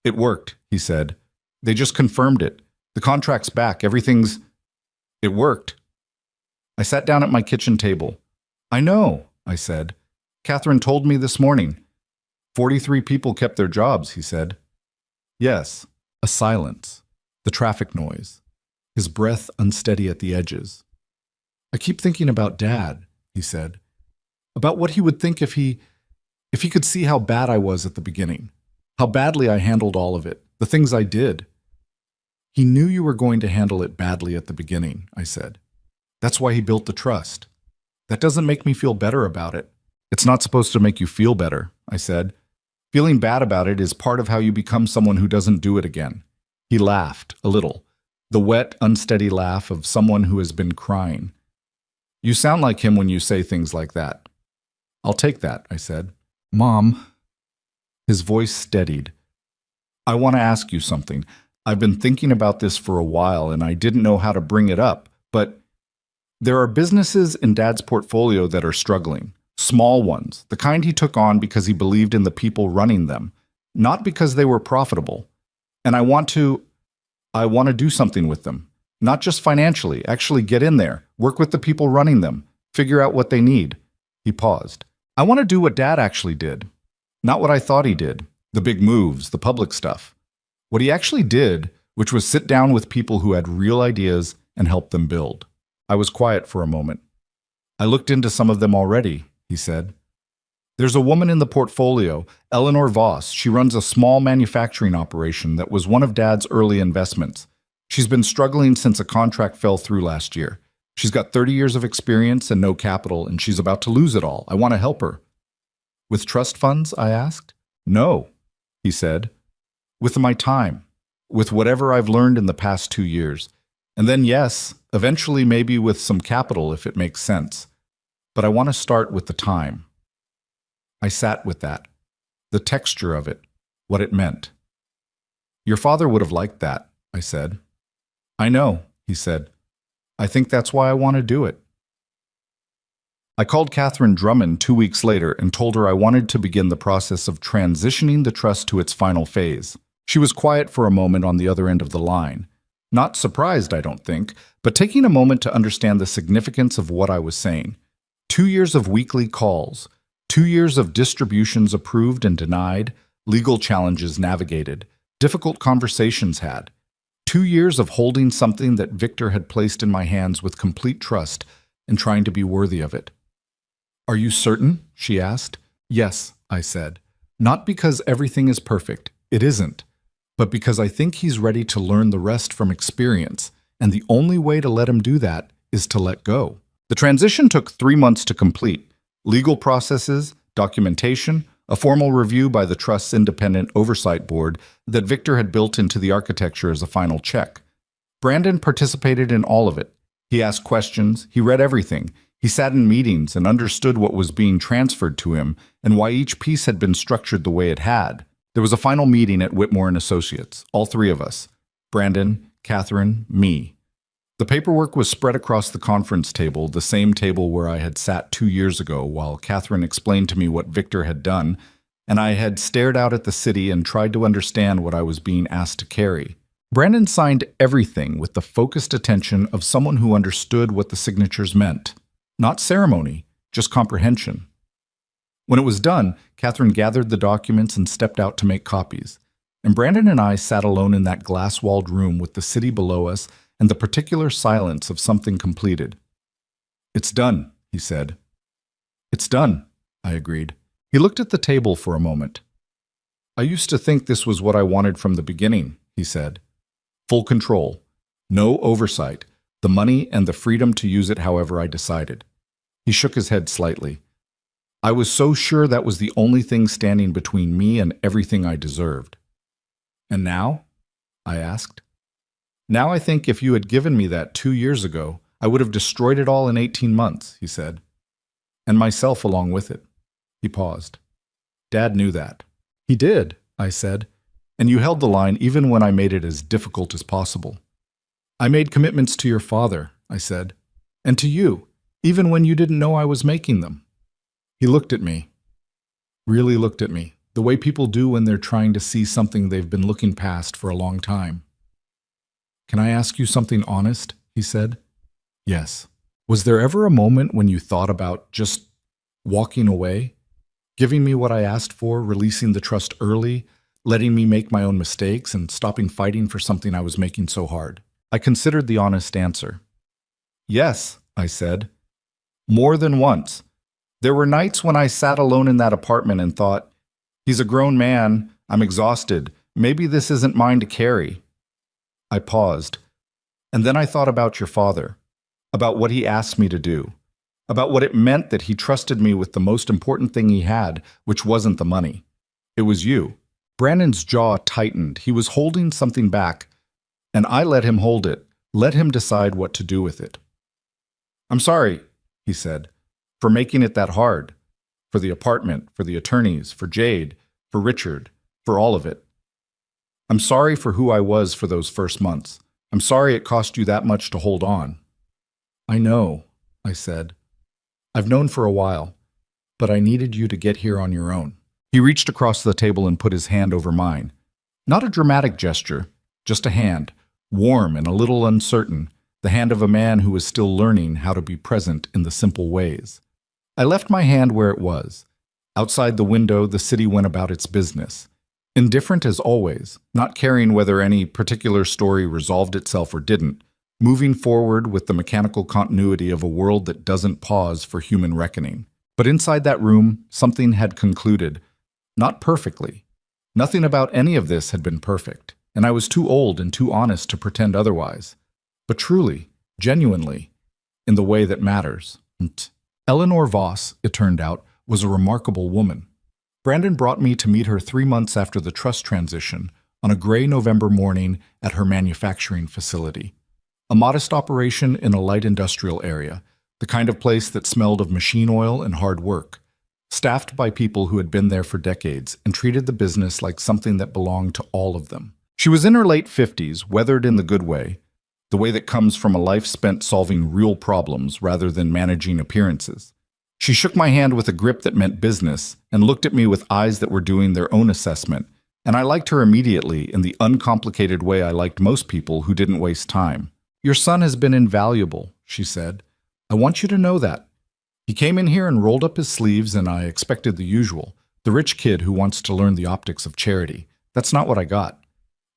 "It worked," he said. "They just confirmed it. The contract's back. Everything's..." It worked. I sat down at my kitchen table. "I know," I said. "Catherine told me this morning. 43 people kept their jobs," he said. "Yes." A silence. The traffic noise. His breath unsteady at the edges. "I keep thinking about Dad," he said. "About what he would think if he could see how bad I was at the beginning. How badly I handled all of it. The things I did." "He knew you were going to handle it badly at the beginning," I said. "That's why he built the trust. That doesn't make me feel better about it." "It's not supposed to make you feel better," I said. "Feeling bad about it is part of how you become someone who doesn't do it again." He laughed, a little. The wet, unsteady laugh of someone who has been crying. "You sound like him when you say things like that." "I'll take that," I said. "Mom." His voice steadied. "I want to ask you something. I've been thinking about this for a while and I didn't know how to bring it up, but there are businesses in Dad's portfolio that are struggling. Small ones, the kind he took on because he believed in the people running them, not because they were profitable. And I want to do something with them. Not just financially, actually get in there, work with the people running them, figure out what they need." He paused. "I want to do what Dad actually did. Not what I thought he did, the big moves, the public stuff. What he actually did, which was sit down with people who had real ideas and help them build." I was quiet for a moment. "I looked into some of them already," he said. "There's a woman in the portfolio, Eleanor Voss. She runs a small manufacturing operation that was one of Dad's early investments. She's been struggling since a contract fell through last year. She's got 30 years of experience and no capital, and she's about to lose it all. I want to help her." "With trust funds?" I asked. "No," he said. "With my time. With whatever I've learned in the past 2 years. And then, yes, eventually maybe with some capital if it makes sense. But I want to start with the time." I sat with that. The texture of it. What it meant. "Your father would have liked that," I said. "I know," he said. "I think that's why I want to do it." I called Catherine Drummond 2 weeks later and told her I wanted to begin the process of transitioning the trust to its final phase. She was quiet for a moment on the other end of the line. Not surprised, I don't think, but taking a moment to understand the significance of what I was saying. 2 years of weekly calls, 2 years of distributions approved and denied, legal challenges navigated, difficult conversations had. 2 years of holding something that Victor had placed in my hands with complete trust and trying to be worthy of it. "Are you certain?" she asked. "Yes," I said. "Not because everything is perfect. It isn't. But because I think he's ready to learn the rest from experience, and the only way to let him do that is to let go. The transition took 3 months to complete. Legal processes, documentation, a formal review by the Trust's independent oversight board that Victor had built into the architecture as a final check. Brandon participated in all of it. He asked questions, he read everything, he sat in meetings and understood what was being transferred to him and why each piece had been structured the way it had. There was a final meeting at Whitmore and Associates, all three of us, Brandon, Catherine, me. The paperwork was spread across the conference table, the same table where I had sat 2 years ago while Catherine explained to me what Victor had done, and I had stared out at the city and tried to understand what I was being asked to carry. Brandon signed everything with the focused attention of someone who understood what the signatures meant. Not ceremony, just comprehension. When it was done, Catherine gathered the documents and stepped out to make copies. And Brandon and I sat alone in that glass-walled room with the city below us and the particular silence of something completed. "It's done," he said. "It's done," I agreed. He looked at the table for a moment. "I used to think this was what I wanted from the beginning," he said. "Full control, no oversight, the money and the freedom to use it however I decided." He shook his head slightly. "I was so sure that was the only thing standing between me and everything I deserved." "And now?" I asked. "Now I think if you had given me that 2 years ago, I would have destroyed it all in 18 months, he said. "And myself along with it." He paused. "Dad knew that." "He did," I said. "And you held the line even when I made it as difficult as possible." "I made commitments to your father," I said, "and to you, even when you didn't know I was making them." He looked at me, really looked at me, the way people do when they're trying to see something they've been looking past for a long time. "Can I ask you something honest?" he said. "Yes." "Was there ever a moment when you thought about just walking away? Giving me what I asked for, releasing the trust early, letting me make my own mistakes, and stopping fighting for something I was making so hard?" I considered the honest answer. "Yes," I said. "More than once. There were nights when I sat alone in that apartment and thought, he's a grown man, I'm exhausted, maybe this isn't mine to carry." I paused, and then I thought about your father, about what he asked me to do, about what it meant that he trusted me with the most important thing he had, which wasn't the money. It was you. Brandon's jaw tightened. He was holding something back, and I let him hold it, let him decide what to do with it. "I'm sorry," he said, "for making it that hard. For the apartment, for the attorneys, for Jade, for Richard, for all of it. I'm sorry for who I was for those first months. I'm sorry it cost you that much to hold on." "I know," I said. "I've known for a while, but I needed you to get here on your own." He reached across the table and put his hand over mine. Not a dramatic gesture, just a hand, warm and a little uncertain, the hand of a man who was still learning how to be present in the simple ways. I left my hand where it was. Outside the window, the city went about its business. Indifferent as always, not caring whether any particular story resolved itself or didn't, moving forward with the mechanical continuity of a world that doesn't pause for human reckoning. But inside that room, something had concluded. Not perfectly. Nothing about any of this had been perfect, and I was too old and too honest to pretend otherwise. But truly, genuinely, in the way that matters. Eleanor Voss, it turned out, was a remarkable woman. Brandon brought me to meet her 3 months after the trust transition on a gray November morning at her manufacturing facility. A modest operation in a light industrial area, the kind of place that smelled of machine oil and hard work, staffed by people who had been there for decades and treated the business like something that belonged to all of them. She was in her late 50s, weathered in the good way, the way that comes from a life spent solving real problems rather than managing appearances. She shook my hand with a grip that meant business and looked at me with eyes that were doing their own assessment, and I liked her immediately in the uncomplicated way I liked most people who didn't waste time. "Your son has been invaluable," she said. "I want you to know that. He came in here and rolled up his sleeves, and I expected the usual, the rich kid who wants to learn the optics of charity. That's not what I got."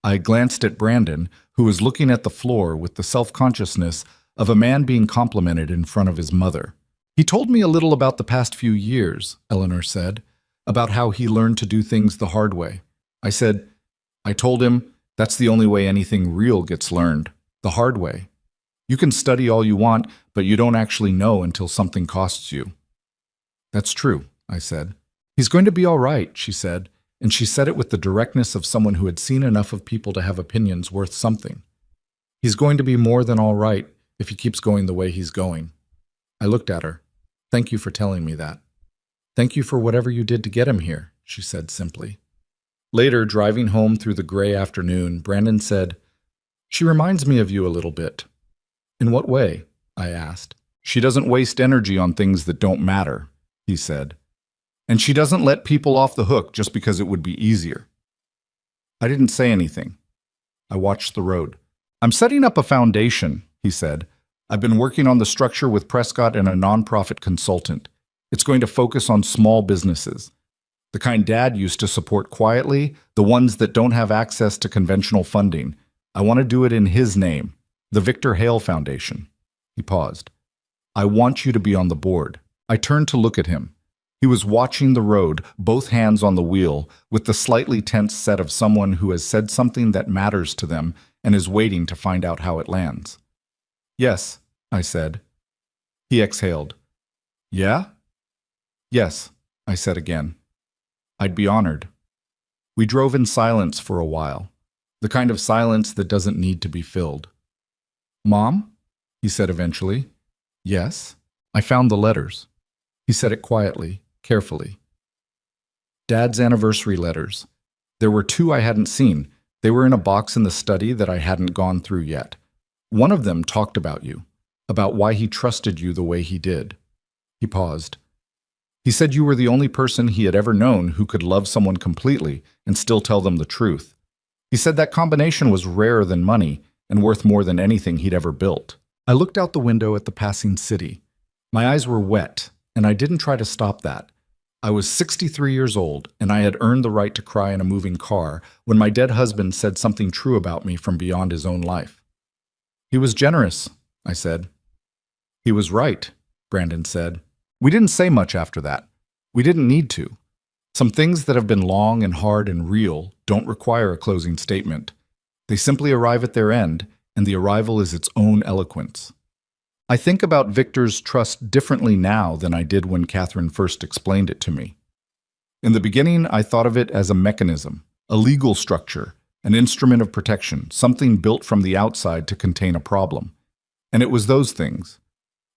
I glanced at Brandon, who was looking at the floor with the self-consciousness of a man being complimented in front of his mother. "He told me a little about the past few years," Eleanor said, "about how he learned to do things the hard way." I told him, that's the only way anything real gets learned, the hard way. You can study all you want, but you don't actually know until something costs you. That's true, I said. He's going to be all right, she said, and she said it with the directness of someone who had seen enough of people to have opinions worth something. He's going to be more than all right if he keeps going the way he's going. I looked at her. Thank you for telling me that. Thank you for whatever you did to get him here, she said simply. Later, driving home through the gray afternoon, Brandon said, "She reminds me of you a little bit." "In what way?" I asked. "She doesn't waste energy on things that don't matter," he said. "And she doesn't let people off the hook just because it would be easier." I didn't say anything. I watched the road. "I'm setting up a foundation," he said. "I've been working on the structure with Prescott and a nonprofit consultant. It's going to focus on small businesses. The kind Dad used to support quietly, the ones that don't have access to conventional funding. I want to do it in his name, the Victor Hale Foundation." He paused. "I want you to be on the board." I turned to look at him. He was watching the road, both hands on the wheel, with the slightly tense set of someone who has said something that matters to them and is waiting to find out how it lands. "Yes," I said. He exhaled. "Yeah?" "Yes," I said again. "I'd be honored." We drove in silence for a while, the kind of silence that doesn't need to be filled. "Mom?" he said eventually. "Yes?" "I found the letters." He said it quietly, carefully. Dad's anniversary letters. There were 2 I hadn't seen. They were in a box in the study that I hadn't gone through yet. One of them talked about you, about why he trusted you the way he did. He paused. He said you were the only person he had ever known who could love someone completely and still tell them the truth. He said that combination was rarer than money and worth more than anything he'd ever built. I looked out the window at the passing city. My eyes were wet, and I didn't try to stop that. I was 63 years old, and I had earned the right to cry in a moving car when my dead husband said something true about me from beyond his own life. "He was generous," I said. "He was right," Brandon said. We didn't say much after that. We didn't need to. Some things that have been long and hard and real don't require a closing statement. They simply arrive at their end, and the arrival is its own eloquence. I think about Victor's trust differently now than I did when Catherine first explained it to me. In the beginning, I thought of it as a mechanism, a legal structure, an instrument of protection, something built from the outside to contain a problem. And it was those things.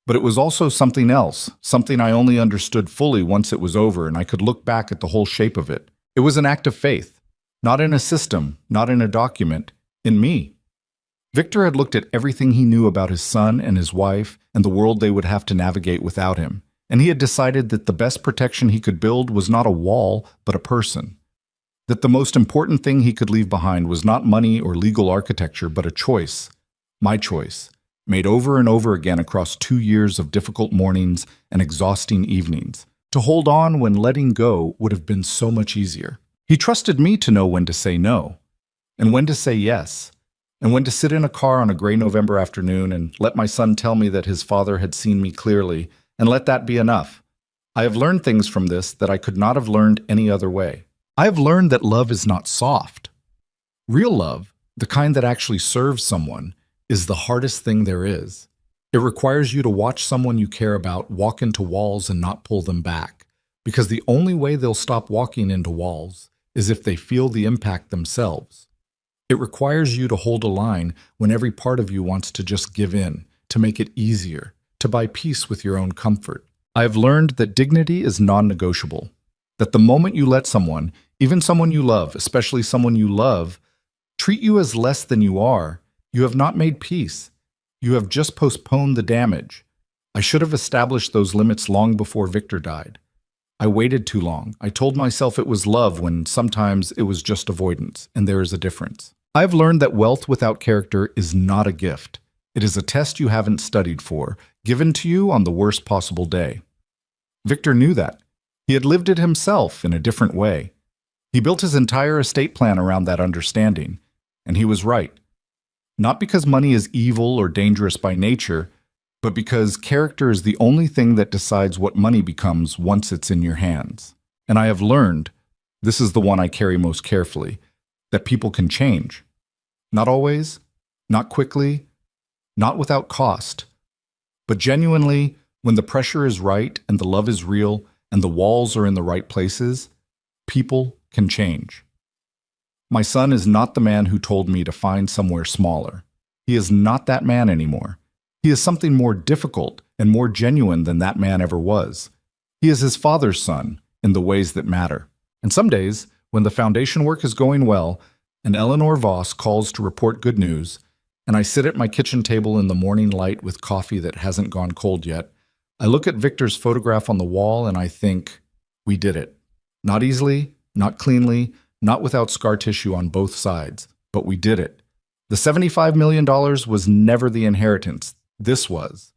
But it was also something else, something I only understood fully once it was over and I could look back at the whole shape of it. It was an act of faith, not in a system, not in a document, in me. Victor had looked at everything he knew about his son and his wife and the world they would have to navigate without him, and he had decided that the best protection he could build was not a wall, but a person. That the most important thing he could leave behind was not money or legal architecture, but a choice, my choice, made over and over again across 2 years of difficult mornings and exhausting evenings. To hold on when letting go would have been so much easier. He trusted me to know when to say no, and when to say yes, and when to sit in a car on a gray November afternoon and let my son tell me that his father had seen me clearly, and let that be enough. I have learned things from this that I could not have learned any other way. I have learned that love is not soft. Real love, the kind that actually serves someone, is the hardest thing there is. It requires you to watch someone you care about walk into walls and not pull them back, because the only way they'll stop walking into walls is if they feel the impact themselves. It requires you to hold a line when every part of you wants to just give in, to make it easier, to buy peace with your own comfort. I have learned that dignity is non-negotiable, that the moment you let someone, even someone you love, especially someone you love, treat you as less than you are, you have not made peace. You have just postponed the damage. I should have established those limits long before Victor died. I waited too long. I told myself it was love when sometimes it was just avoidance, and there is a difference. I have learned that wealth without character is not a gift. It is a test you haven't studied for, given to you on the worst possible day. Victor knew that. He had lived it himself in a different way. He built his entire estate plan around that understanding, and he was right. Not because money is evil or dangerous by nature, but because character is the only thing that decides what money becomes once it's in your hands. And I have learned, this is the one I carry most carefully, that people can change. Not always, not quickly, not without cost. But genuinely, when the pressure is right and the love is real and the walls are in the right places, people can change. My son is not the man who told me to find somewhere smaller. He is not that man anymore. He is something more difficult and more genuine than that man ever was. He is his father's son in the ways that matter. And some days, when the foundation work is going well, and Eleanor Voss calls to report good news, and I sit at my kitchen table in the morning light with coffee that hasn't gone cold yet, I look at Victor's photograph on the wall and I think, we did it. Not easily, not cleanly, not without scar tissue on both sides, but we did it. The $75 million was never the inheritance. This was.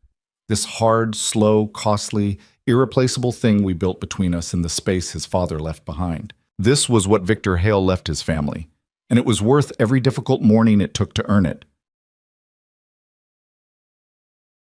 This hard, slow, costly, irreplaceable thing we built between us in the space his father left behind. This was what Victor Hale left his family, and it was worth every difficult morning it took to earn it.